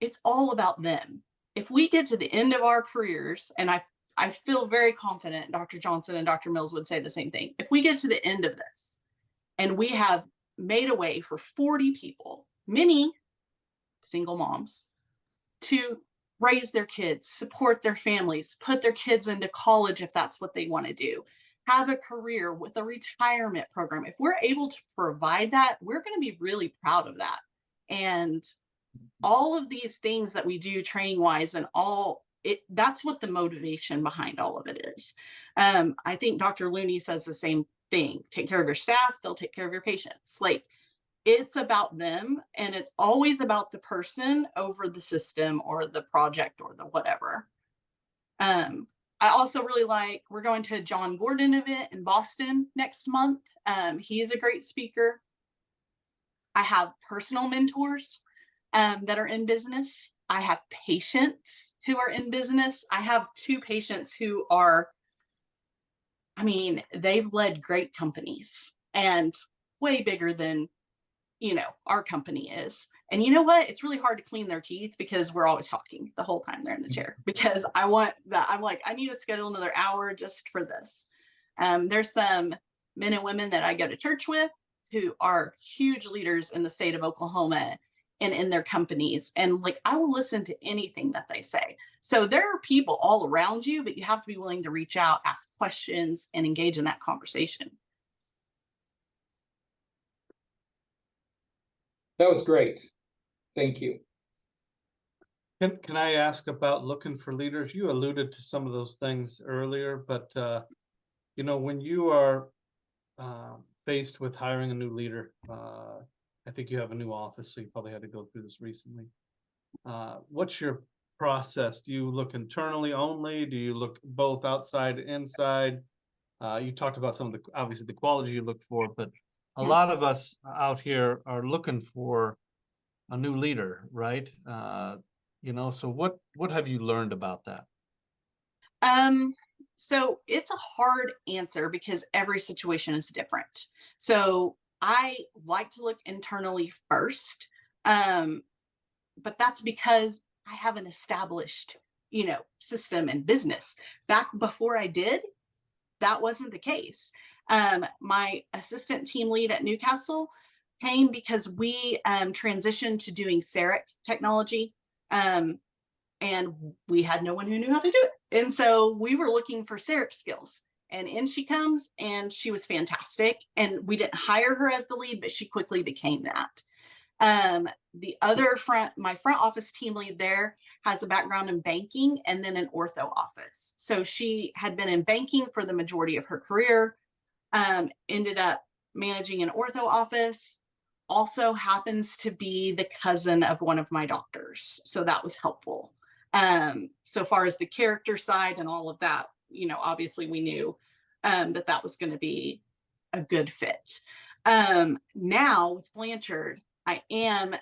it's all about them. If we get to the end of our careers, and I feel very confident Dr. Johnson and Dr. Mills would say the same thing. If we get to the end of this and we have made a way for 40 people, many single moms, to raise their kids, support their families, put their kids into college if that's what they want to do, have a career with a retirement program. If we're able to provide that, we're going to be really proud of that. And all of these things that we do training wise and that's what the motivation behind all of it is. I think Dr. Looney says the same thing. Take care of your staff, they'll take care of your patients. It's about them, and it's always about the person over the system or the project or the whatever. I also really we're going to a John Gordon event in Boston next month. He's a great speaker. I have personal mentors that are in business. I have patients who are in business. I have 2 patients who are, they've led great companies and way bigger than, our company is. And you know what? It's really hard to clean their teeth because we're always talking the whole time they're in the chair, because I want that. I need to schedule another hour just for this. There's some men and women that I go to church with who are huge leaders in the state of Oklahoma and in their companies. And I will listen to anything that they say. So there are people all around you, but you have to be willing to reach out, ask questions, and engage in that conversation. That was great. Thank you. Can I ask about looking for leaders? You alluded to some of those things earlier, but when you are faced with hiring a new leader, I think you have a new office, so you probably had to go through this recently. What's your process? Do you look internally only? Do you look both outside and inside? You talked about some of the, obviously the quality you look for, but a Yeah. lot of us out here are looking for a new leader, right? So what have you learned about that? So it's a hard answer because every situation is different. So I like to look internally first. Um, but that's because I have an established, system and business. Back before I did, that wasn't the case. My assistant team lead at Newcastle came because we transitioned to doing CEREC technology. And we had no one who knew how to do it. And so we were looking for CEREC skills. And in she comes, and she was fantastic. And we didn't hire her as the lead, but she quickly became that. The other my front office team lead there has a background in banking and then an ortho office. So she had been in banking for the majority of her career, ended up managing an ortho office, also happens to be the cousin of one of my doctors. So that was helpful. So far as the character side and all of that, obviously we knew that was going to be a good fit. Now with Blanchard, I am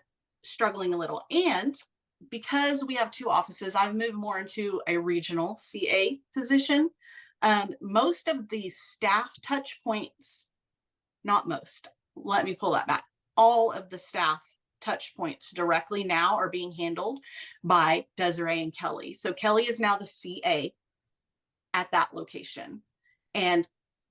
struggling a little. And because we have two offices, I've moved more into a regional CA position. Most of the staff touch points, not most, let me pull that back. All of the staff touch points directly now are being handled by Desiree and Kelly. So Kelly is now the CA at that location, and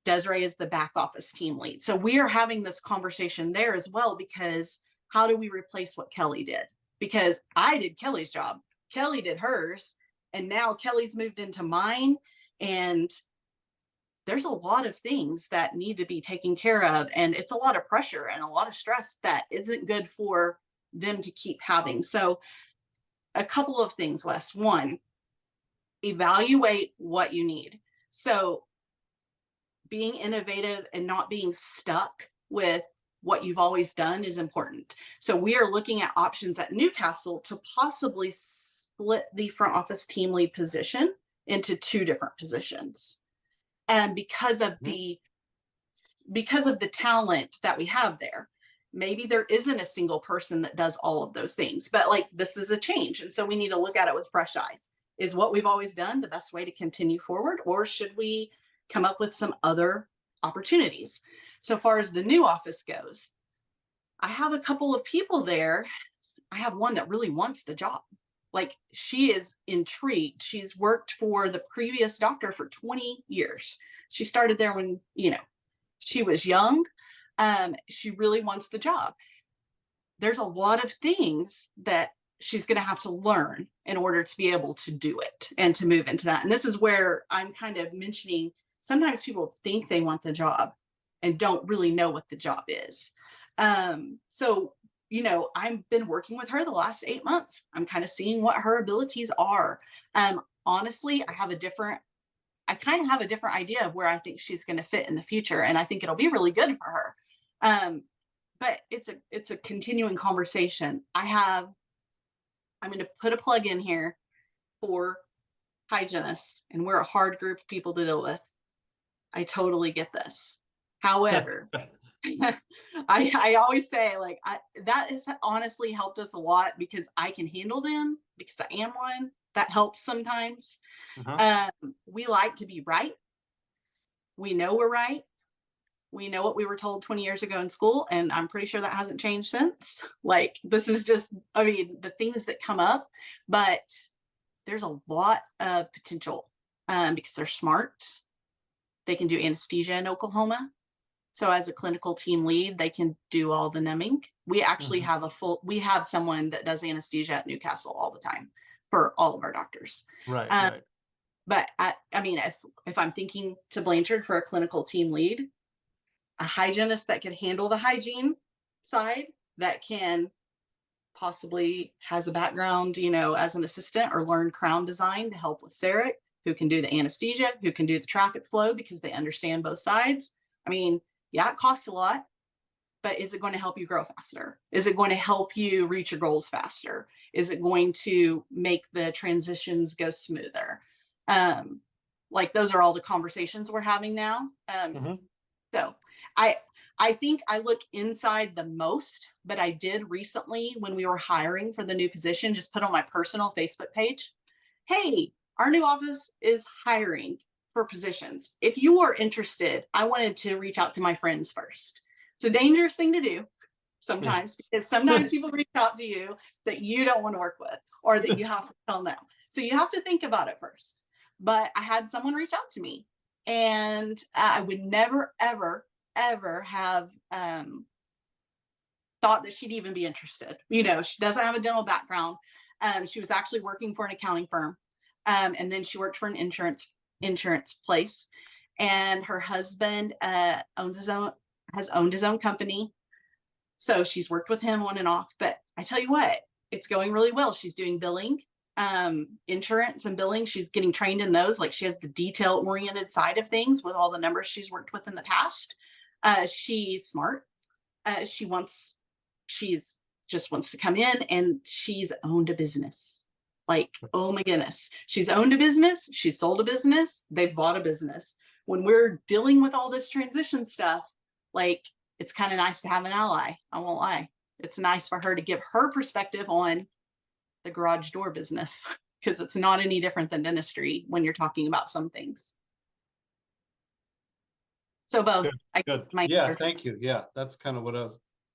Desiree is the back office team lead. So we are having this conversation there as well, because how do we replace what Kelly did? Because I did Kelly's job, Kelly did hers, and now Kelly's moved into mine. And there's a lot of things that need to be taken care of. And it's a lot of pressure and a lot of stress that isn't good for them to keep having. So a couple of things, Wes. One, evaluate what you need. So being innovative and not being stuck with what you've always done is important. So we are looking at options at Newcastle to possibly split the front office team lead position into two different positions. And because of the talent that we have there, maybe there isn't a single person that does all of those things, but this is a change. And so we need to look at it with fresh eyes. Is what we've always done the best way to continue forward, or should we come up with some other opportunities? So far as the new office goes, I have a couple of people there. I have one that really wants the job. She is intrigued. She's worked for the previous doctor for 20 years. She started there when, she was young. She really wants the job. There's a lot of things that she's going to have to learn in order to be able to do it and to move into that. And this is where I'm kind of mentioning, sometimes people think they want the job and don't really know what the job is. So I've been working with her the last 8 months. I'm kind of seeing what her abilities are. Honestly, I kind of have a different idea of where I think she's going to fit in the future. And I think it'll be really good for her. But it's a continuing conversation. I'm going to put a plug in here for hygienists, and we're a hard group of people to deal with. I totally get this. However, I always say that has honestly helped us a lot, because I can handle them because I am one. That helps sometimes. We like to be right. We know we're right. We know what we were told 20 years ago in school, and I'm pretty sure that hasn't changed since. This is just, the things that come up, but there's a lot of potential because they're smart. They can do anesthesia in Oklahoma. So as a clinical team lead, they can do all the numbing. We actually have we have someone that does anesthesia at Newcastle all the time for all of our doctors. Right. But if I'm thinking to Blanchard for a clinical team lead, a hygienist that can handle the hygiene side, that can possibly has a background, as an assistant or learned crown design to help with CEREC, who can do the anesthesia, who can do the traffic flow because they understand both sides. I mean, yeah, it costs a lot, but is it going to help you grow faster? Is it going to help you reach your goals faster? Is it going to make the transitions go smoother? Like those are all the conversations we're having now. So I think I look inside the most, but I did recently when we were hiring for the new position, just put on my personal Facebook page, hey, our new office is hiring for positions. If you are interested, I wanted to reach out to my friends first. It's a dangerous thing to do sometimes because sometimes people reach out to you that you don't want to work with or that you have to tell no. So you have to think about it first. But I had someone reach out to me, and I would never, ever, ever have thought that she'd even be interested. She doesn't have a dental background. She was actually working for an accounting firm. And then she worked for an insurance place. And her husband has owned his own company. So she's worked with him on and off. But I tell you what, it's going really well. She's doing billing, insurance and billing. She's getting trained in those. Like she has the detail oriented side of things with all the numbers she's worked with in the past. She's smart. She's just wants to come in, and she's owned a business. Like, oh my goodness, she's owned a business. She's sold a business. They've bought a business. When we're dealing with all this transition stuff, like it's kind of nice to have an ally. I won't lie. It's nice for her to give her perspective on the garage door business because it's not any different than dentistry when you're talking about some things. So both. Good. Yeah, thank you. Yeah, that's kind of what a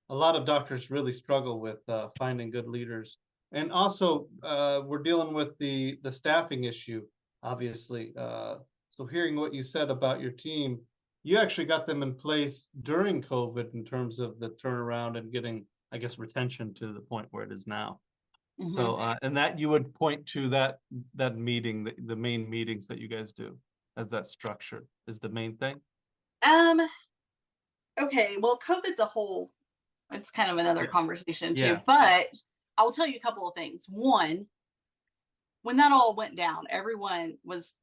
lot of doctors really struggle with finding good leaders. And also, we're dealing with the staffing issue, obviously. So hearing what you said about your team, you actually got them in place during COVID in terms of the turnaround and getting, I guess, retention to the point where it is now. So, and that you would point to that meeting, the main meetings that you guys do as that structure is the main thing. Okay, well, COVID's a whole, it's kind of another conversation too, Yeah. but I'll tell you a couple of things. One, when that all went down, everyone was,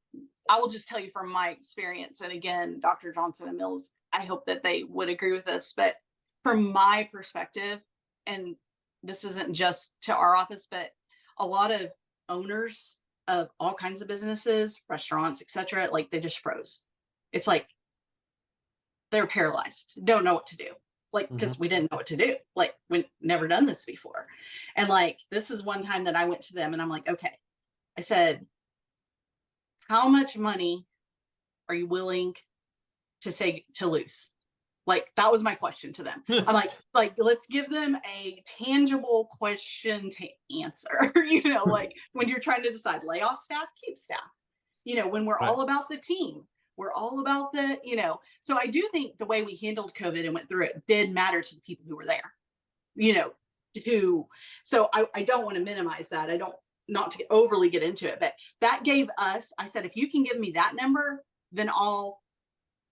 I will just tell you from my experience, and again, Dr. Johnson and Mills, I hope that they would agree with this, but from my perspective, and this isn't just to our office, but a lot of owners of all kinds of businesses, restaurants, etc., like they just froze. It's like they're paralyzed, don't know what to do. Like, because we didn't know what to do. Like, we never done this before. And like, this is one time that I went to them and I'm like, okay, I said, how much money are you willing to lose? Like, that was my question to them. I'm like, let's give them a tangible question to answer, like when you're trying to decide lay off staff, keep staff, when we're all about the team, we're all about the, so I do think the way we handled COVID and went through it did matter to the people who were there, so I don't want to minimize that. I don't, not to overly get into it, but that gave us, I said, if you can give me that number, then I'll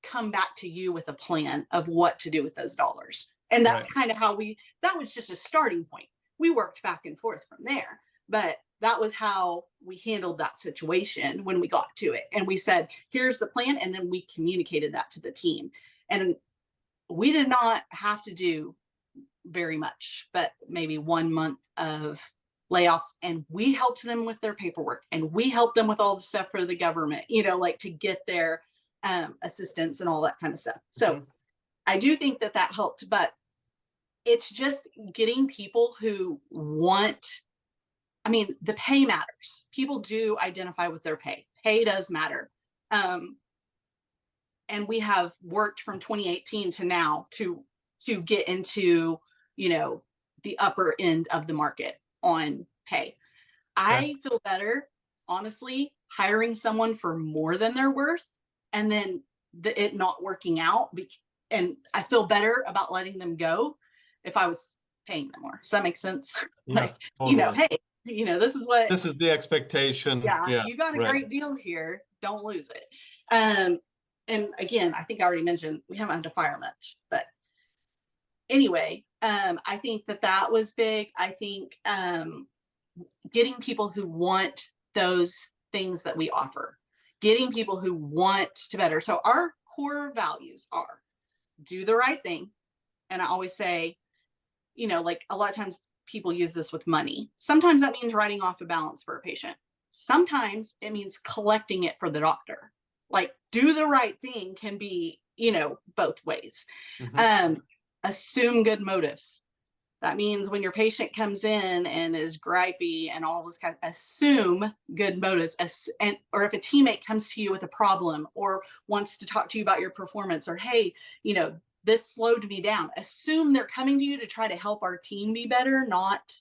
come back to you with a plan of what to do with those dollars. And that's kind of how that was just a starting point. We worked back and forth from there, but that was how we handled that situation when we got to it. And we said, here's the plan. And then we communicated that to the team. And we did not have to do very much, but maybe 1 month of layoffs. And we helped them with their paperwork, and we helped them with all the stuff for the government, like to get their assistance and all that kind of stuff. So I do think that helped, but it's just getting people who want, I mean, the pay matters. People do identify with their pay. Pay does matter. And we have worked from 2018 to now to get into, the upper end of the market on pay. I feel better, honestly, hiring someone for more than they're worth and then it not working out. And I feel better about letting them go if I was paying them more. Does that make sense? Yeah, totally. Hey, this is the expectation. Yeah, you got a great deal here. Don't lose it. And again, I think I already mentioned we haven't had to fire much, but anyway, I think that that was big. I think getting people who want those things that we offer, getting people who want to better. So our core values are do the right thing. And I always say, you know, like a lot of times people use this with money. Sometimes that means writing off a balance for a patient. Sometimes it means collecting it for the doctor. Like do the right thing can be, you know, both ways. Assume good motives. That means when your patient comes in and is gripey and all this kind of, assume good motives. And or if a teammate comes to you with a problem or wants to talk to you about your performance, or hey, you know, this slowed me down, assume they're coming to you to try to help our team be better, not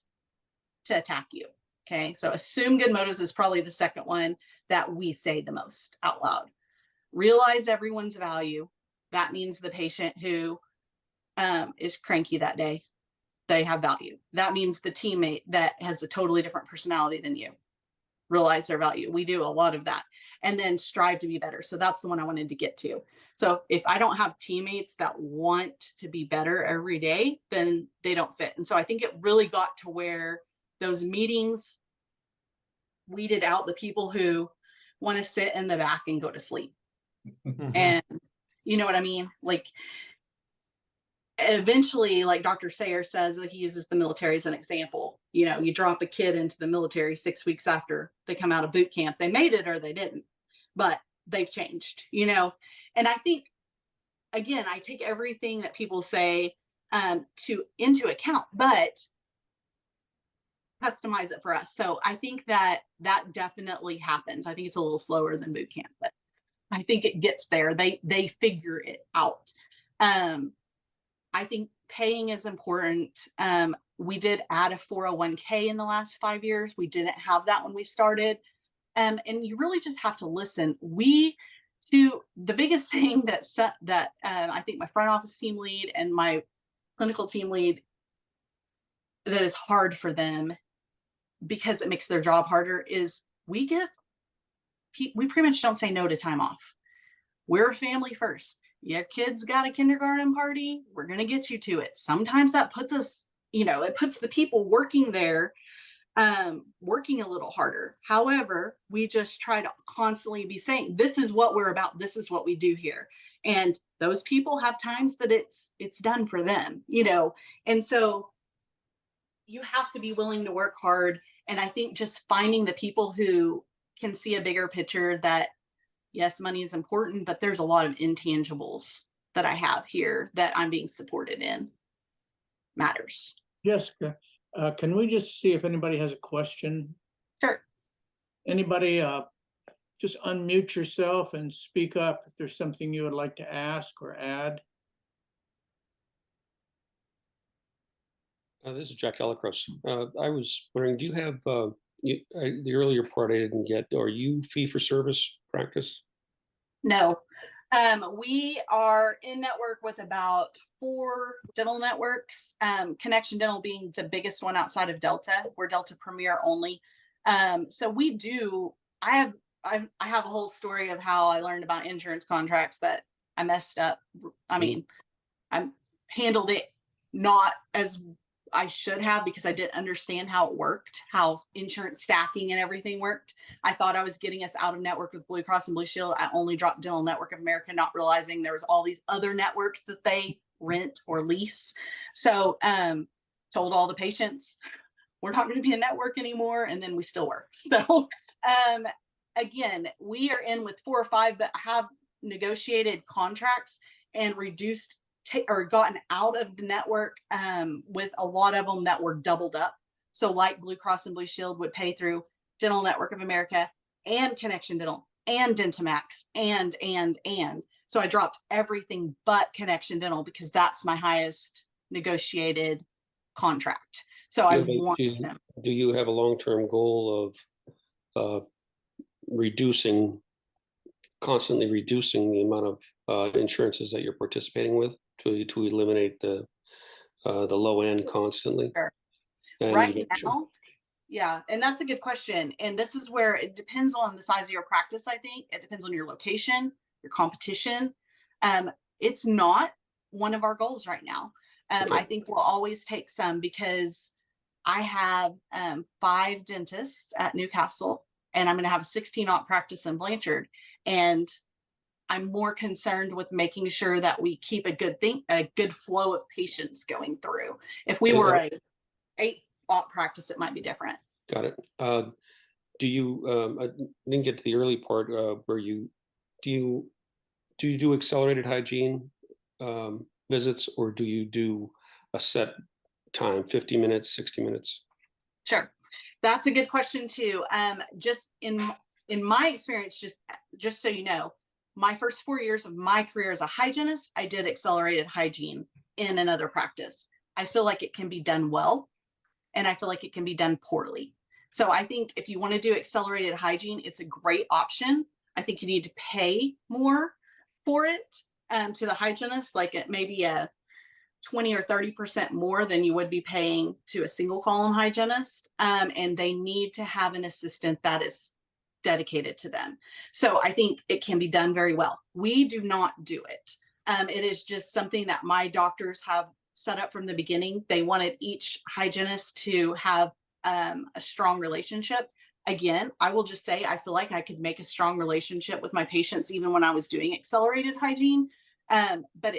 to attack you. Okay, so assume good motives is probably the second one that we say the most out loud. Realize everyone's value. That means the patient who is cranky that day, they have value. That means the teammate that has a totally different personality than you, realize their value. We do a lot of that. And then strive to be better. So that's the one I wanted to get to. So if I don't have teammates that want to be better every day, then they don't fit. And so I think it really got to where those meetings weeded out the people who want to sit in the back and go to sleep. And you know what I mean? Like eventually, like Dr. Sayer says, he uses the military as an example. You know, you drop a kid into the military 6 weeks after they come out of boot camp. They made it or they didn't, but they've changed, you know? And I think, again, I take everything that people say into account, but customize it for us. So I think that definitely happens. I think it's a little slower than boot camp, but I think it gets there. They figure it out. I think paying is important. We did add a 401k in the last 5 years. We didn't have that when we started. And you really just have to listen. We do the biggest thing that I think my front office team lead and my clinical team lead, that is hard for them because it makes their job harder, is we pretty much don't say no to time off. We're family first. Your kids got a kindergarten party, we're going to get you to it. Sometimes that puts us, you know, it puts the people working there working a little harder. However, we just try to constantly be saying, this is what we're about. This is what we do here. And those people have times that it's done for them, you know? And so you have to be willing to work hard. And I think just finding the people who can see a bigger picture that, yes, money is important, but there's a lot of intangibles that I have here that I'm being supported in matters. Jessica, can we just see if anybody has a question? Sure. Anybody, just unmute yourself and speak up if there's something you would like to ask or add. This is Jack Delacroix. I was wondering, do you have the earlier part I didn't get? Are you fee for service practice? No. We are in network with about 4 dental networks, Connection Dental being the biggest one outside of Delta. We're Delta Premier only. So we do, I have a whole story of how I learned about insurance contracts that I messed up. I mean, I handled it not as I should have because I didn't understand how it worked, how insurance stacking and everything worked. I thought I was getting us out of network with Blue Cross and Blue Shield. I only dropped Dental Network of America, not realizing there was all these other networks that they rent or lease. So told all the patients, we're not going to be a network anymore. And then we still were. So again, we are in with 4 or 5, but have negotiated contracts and reduced or gotten out of the network with a lot of them that were doubled up. So like Blue Cross and Blue Shield would pay through Dental Network of America and Connection Dental and Dentamax and. So I dropped everything but Connection Dental because that's my highest negotiated contract. So I want them. Do you have a long-term goal of constantly reducing the amount of insurances that you're participating with to eliminate the low end constantly? Sure. Right now, yeah, and that's a good question. And this is where it depends on the size of your practice. I think it depends on your location, your competition. It's not one of our goals right now. I Okay. think we'll always take some because I have 5 dentists at Newcastle, and I'm going to have a 16-aught practice in Blanchard. And I'm more concerned with making sure that we keep a good flow of patients going through. If we were a 8-aught practice, it might be different. Got it. Do you, I didn't get to the early part where do you do accelerated hygiene visits, or do you do a set time, 50 minutes, 60 minutes? Sure. That's a good question too. Just in my experience, just so you know, my first 4 years of my career as a hygienist, I did accelerated hygiene in another practice. I feel like it can be done well, and I feel like it can be done poorly. So I think if you want to do accelerated hygiene, it's a great option. I think you need to pay more for it to the hygienist, like it may be a 20 or 30% more than you would be paying to a single column hygienist. And they need to have an assistant that is dedicated to them. So I think it can be done very well. We do not do it. It is just something that my doctors have set up from the beginning. They wanted each hygienist to have a strong relationship. Again, I will just say, I feel like I could make a strong relationship with my patients even when I was doing accelerated hygiene. But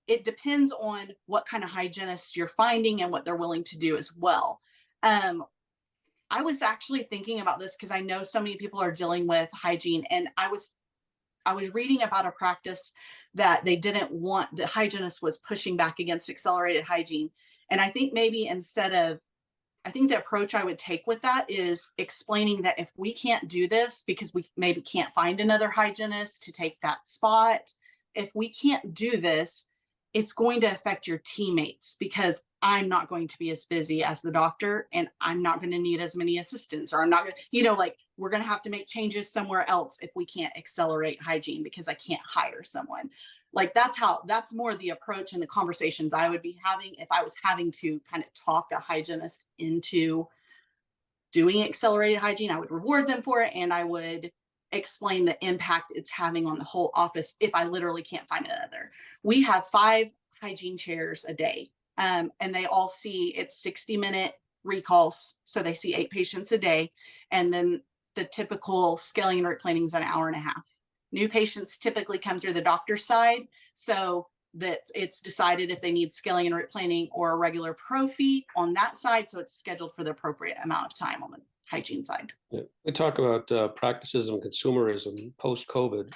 it depends on what kind of hygienist you're finding and what they're willing to do as well. I was actually thinking about this because I know so many people are dealing with hygiene, and I was reading about a practice that they didn't want, the hygienist was pushing back against accelerated hygiene. And I think maybe I think the approach I would take with that is explaining that if we can't do this because we maybe can't find another hygienist to take that spot, if we can't do this, it's going to affect your teammates because I'm not going to be as busy as the doctor, and I'm not going to need as many assistants, or I'm not going to, like we're going to have to make changes somewhere else if we can't accelerate hygiene because I can't hire someone. Like that's more the approach and the conversations I would be having if I was having to kind of talk a hygienist into doing accelerated hygiene. I would reward them for it, and I would explain the impact it's having on the whole office if I literally can't find another. We have 5 hygiene chairs a day, and they all see, it's 60-minute recalls. So they see 8 patients a day. And then the typical scaling and root planing is an hour and a half. New patients typically come through the doctor's side, so that it's decided if they need scaling and root planing or a regular prophy on that side. So it's scheduled for the appropriate amount of time on the hygiene side. Yeah. We talk about practices and consumerism post-COVID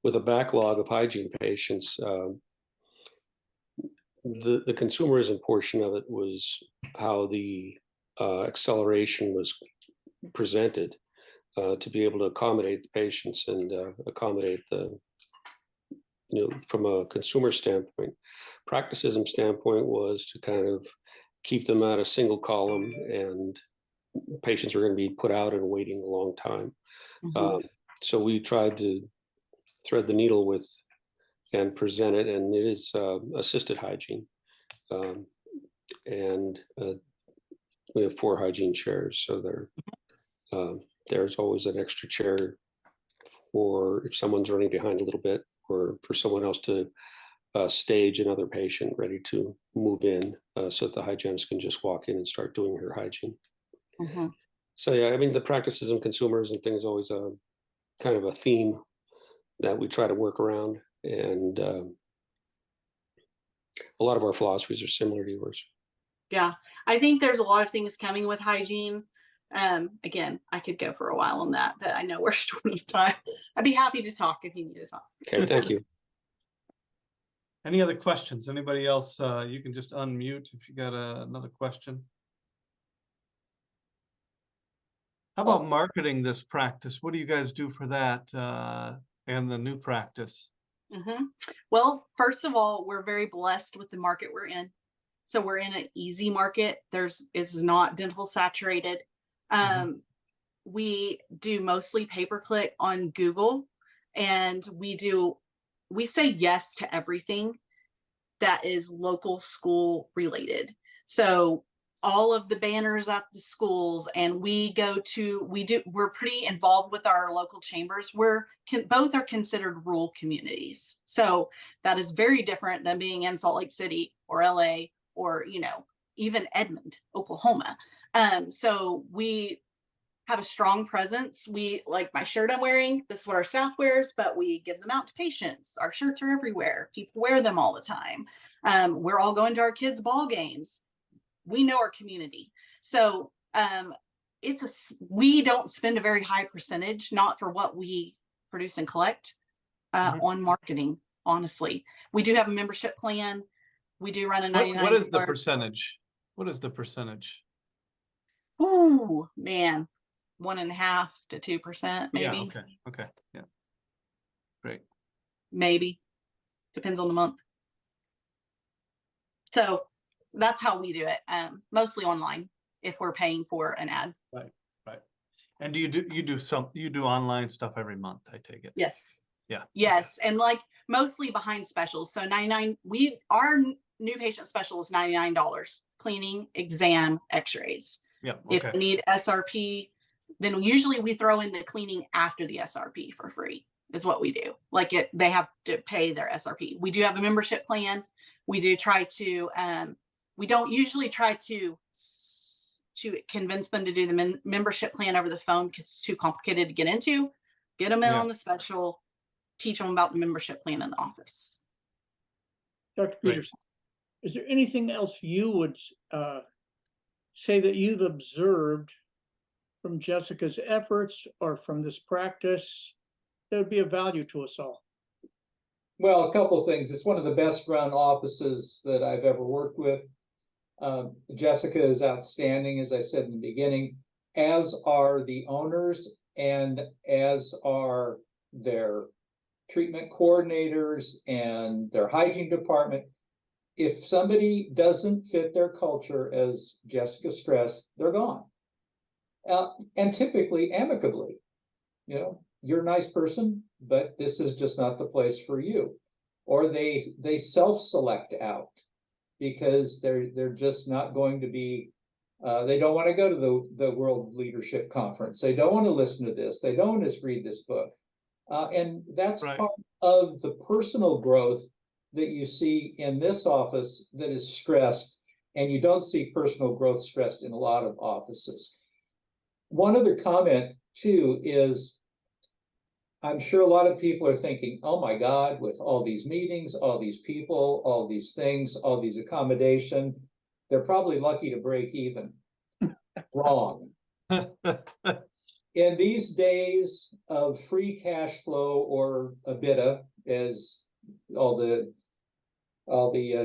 with a backlog of hygiene patients. The consumerism portion of it was how the acceleration was presented to be able to accommodate the patients and accommodate the, from a consumer standpoint. Practicism standpoint was to kind of keep them at a single column, and patients are going to be put out and waiting a long time. Mm-hmm. So we tried to thread the needle with and present it, and it is assisted hygiene. And we have 4 hygiene chairs, so there's always an extra chair for if someone's running behind a little bit, or for someone else to stage another patient ready to move in, so that the hygienist can just walk in and start doing her hygiene. Mm-hmm. So yeah, I mean, the practices and consumers and things always kind of a theme that we try to work around, and a lot of our philosophies are similar to yours. Yeah, I think there's a lot of things coming with hygiene. Again, I could go for a while on that, but I know we're short of time. I'd be happy to talk if you need to talk. Okay, thank you. Any other questions? Anybody else? You can just unmute if you got another question. How about marketing this practice? What do you guys do for that and the new practice? Mm-hmm. Well, first of all, we're very blessed with the market we're in. So we're in an easy market. It's not dental saturated. We do mostly pay-per-click on Google, and we say yes to everything that is local school related. So all of the banners at the schools, and we're pretty involved with our local chambers. Both are considered rural communities. So that is very different than being in Salt Lake City or LA or, even Edmond, Oklahoma. So we have a strong presence. We like my shirt I'm wearing. This is what our staff wears, but we give them out to patients. Our shirts are everywhere. People wear them all the time. We're all going to our kids' ball games. We know our community. So we don't spend a very high percentage, not for what we produce and collect on marketing. Honestly, we do have a membership plan. We do run a 99. What is the percentage? What is the percentage? Ooh, man, 1.5% to 2%, maybe. Yeah, okay, yeah. Great. Maybe. Depends on the month. So that's how we do it. Mostly online if we're paying for an ad. Right. And you do online stuff every month, I take it? Yes. Yeah. Yes. And like mostly behind specials. So our new patient special is $99, cleaning, exam, x-rays. Yeah. If Okay. they need SRP, then usually we throw in the cleaning after the SRP for free is what we do. Like they have to pay their SRP. We do have a membership plan. We do try to, we don't usually try to convince them to do the membership plan over the phone because it's too complicated to get into. Get them in on the special, teach them about the membership plan in the office. Dr. Peterson, is there anything else you would say that you've observed from Jessica's efforts or from this practice that would be of value to us all? Well, a couple of things. It's one of the best run offices that I've ever worked with. Jessica is outstanding, as I said in the beginning, as are the owners and as are their treatment coordinators and their hygiene department. If somebody doesn't fit their culture, as Jessica stressed, they're gone. And typically amicably, you're a nice person, but this is just not the place for you. Or they self-select out because they're just not going to be, they don't want to go to the World Leadership Conference. They don't want to listen to this. They don't want to read this book. And that's part of the personal growth that you see in this office that is stressed, and you don't see personal growth stressed in a lot of offices. One other comment too is, I'm sure a lot of people are thinking, oh my God, with all these meetings, all these people, all these things, all these accommodation, they're probably lucky to break even. Wrong. In these days of free cash flow, or EBITDA, as all the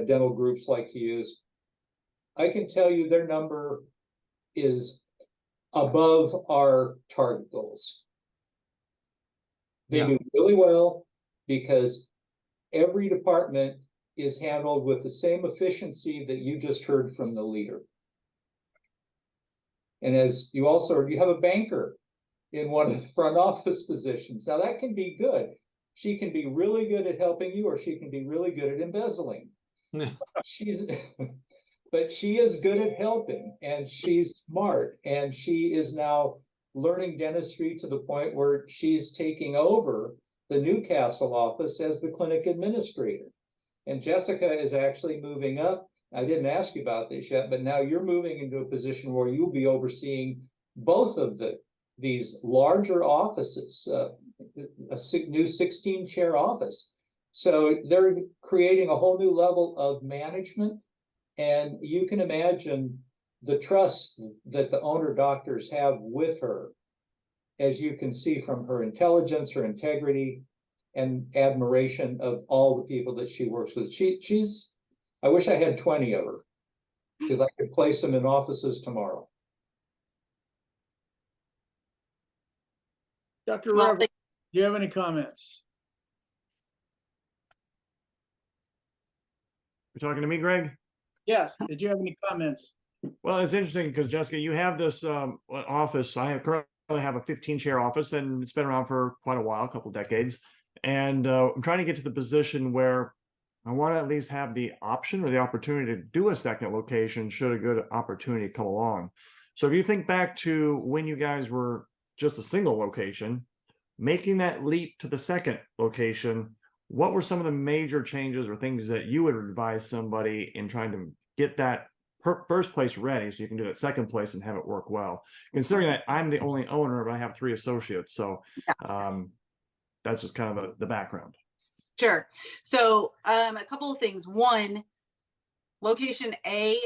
dental groups like to use, I can tell you their number is above our target goals. They do really well because every department is handled with the same efficiency that you just heard from the leader. And as you have a banker in one of the front office positions. Now that can be good. She can be really good at helping you, or she can be really good at embezzling. But she is good at helping, and she's smart, and she is now learning dentistry to the point where she's taking over the Newcastle office as the clinic administrator. And Jessica is actually moving up. I didn't ask you about this yet, but now you're moving into a position where you'll be overseeing both of these larger offices, a new 16-chair office. So they're creating a whole new level of management. And you can imagine the trust that the owner doctors have with her, as you can see from her intelligence, her integrity, and admiration of all the people that she works with. She's, I wish I had 20 of her, because I could place them in offices tomorrow. Dr. Revel, do you have any comments? You're talking to me, Greg? Yes. Did you have any comments? Well, it's interesting because Jessica, you have this office. I currently have a 15-chair office, and it's been around for quite a while, a couple of decades. And I'm trying to get to the position where I want to at least have the option or the opportunity to do a second location should a good opportunity come along. So if you think back to when you guys were just a single location, making that leap to the second location, what were some of the major changes or things that you would advise somebody in trying to get that first place ready so you can do that second place and have it work well? Considering that I'm the only owner, but I have 3 associates. So that's just kind of the background. Sure. So a couple of things. One, location A,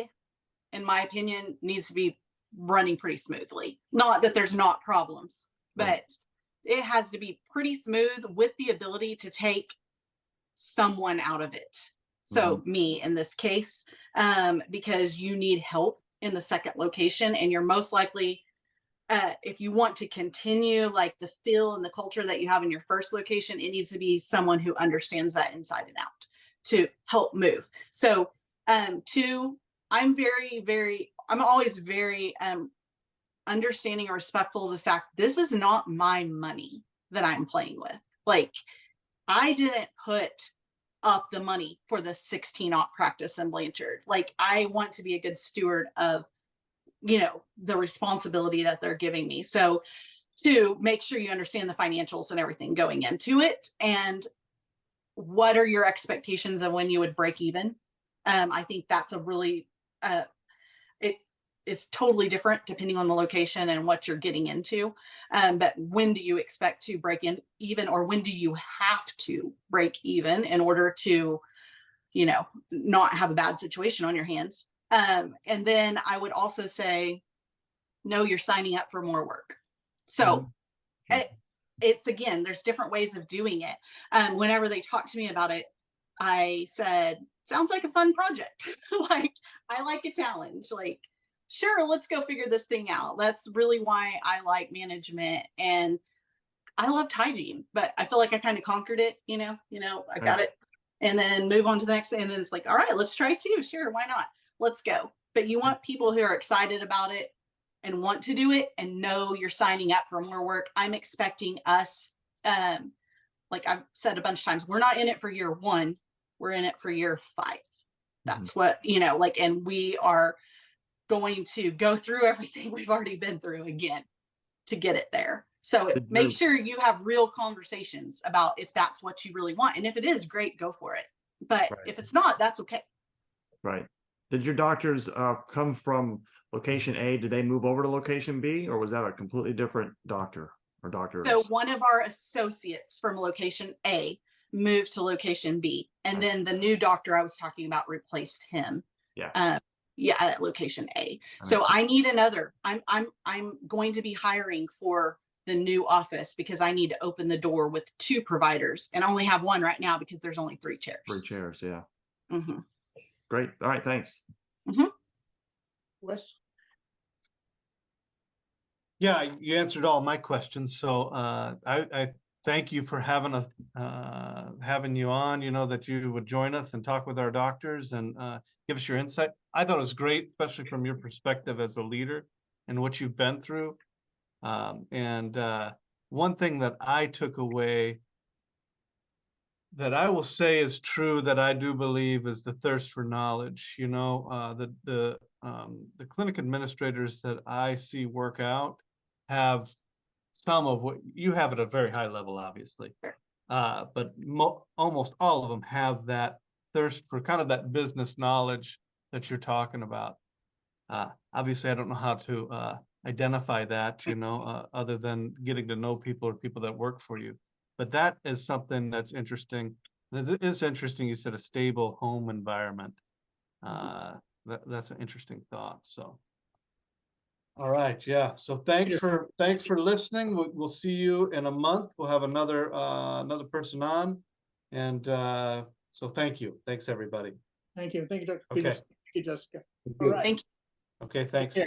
in my opinion, needs to be running pretty smoothly. Not that there's not problems, but it has to be pretty smooth with the ability to take someone out of it. So me in this case, because you need help in the second location, and you're most likely, if you want to continue like the feel and the culture that you have in your first location, it needs to be someone who understands that inside and out to help move. So, 2, I'm always very understanding and respectful of the fact this is not my money that I'm playing with. Like, I didn't put up the money for the 16-aught practice in Blanchard. Like, I want to be a good steward of, the responsibility that they're giving me. So, 2, make sure you understand the financials and everything going into it. And what are your expectations of when you would break even? I think that's a really, it's totally different depending on the location and what you're getting into. But when do you expect to break even, or when do you have to break even in order to, not have a bad situation on your hands? And then I would also say, no, you're signing up for more work. So it's, again, there's different ways of doing it. Whenever they talked to me about it, I said, sounds like a fun project. Like, I like a challenge. Like, sure, let's go figure this thing out. That's really why I like management, and I loved hygiene, but I feel like I kind of conquered it, I got it, and then move on to the next. And then it's like, all right, let's try 2. Sure, why not? Let's go. But you want people who are excited about it and want to do it and know you're signing up for more work. I'm expecting us, like I've said a bunch of times, we're not in it for year 1. We're in it for year 5. That's what, and we are going to go through everything we've already been through again to get it there. So make sure you have real conversations about if that's what you really want. And if it is, great, go for it. But if it's not, that's okay. Right. Did your doctors come from location A? Did they move over to location B, or was that a completely different doctor or doctors? So one of our associates from location A moved to location B, and then the new doctor I was talking about replaced him. At location A. So I need another. I'm going to be hiring for the new office because I need to open the door with 2 providers, and I only have 1 right now because there's only 3 chairs. 3 chairs, yeah. Great. All right, thanks. Wes? Yeah, you answered all my questions. So I thank you for having you on, that you would join us and talk with our doctors and give us your insight. I thought it was great, especially from your perspective as a leader and what you've been through. And one thing that I took away that I will say is true, that I do believe, is the thirst for knowledge. The clinic administrators that I see work out have some of what you have at a very high level, obviously, but almost all of them have that thirst for kind of that business knowledge that you're talking about. Obviously, I don't know how to identify that, other than getting to know people or people that work for you. But that is something that's interesting. It is interesting. You said a stable home environment. That's an interesting thought. So, all right, yeah. So thanks for listening. We'll see you in a month. We'll have another person on, and so thank you. Thanks everybody. Thank you, Dr. Okay. Peters. Thank you, Jessica. All right. Thank you. Okay, thanks.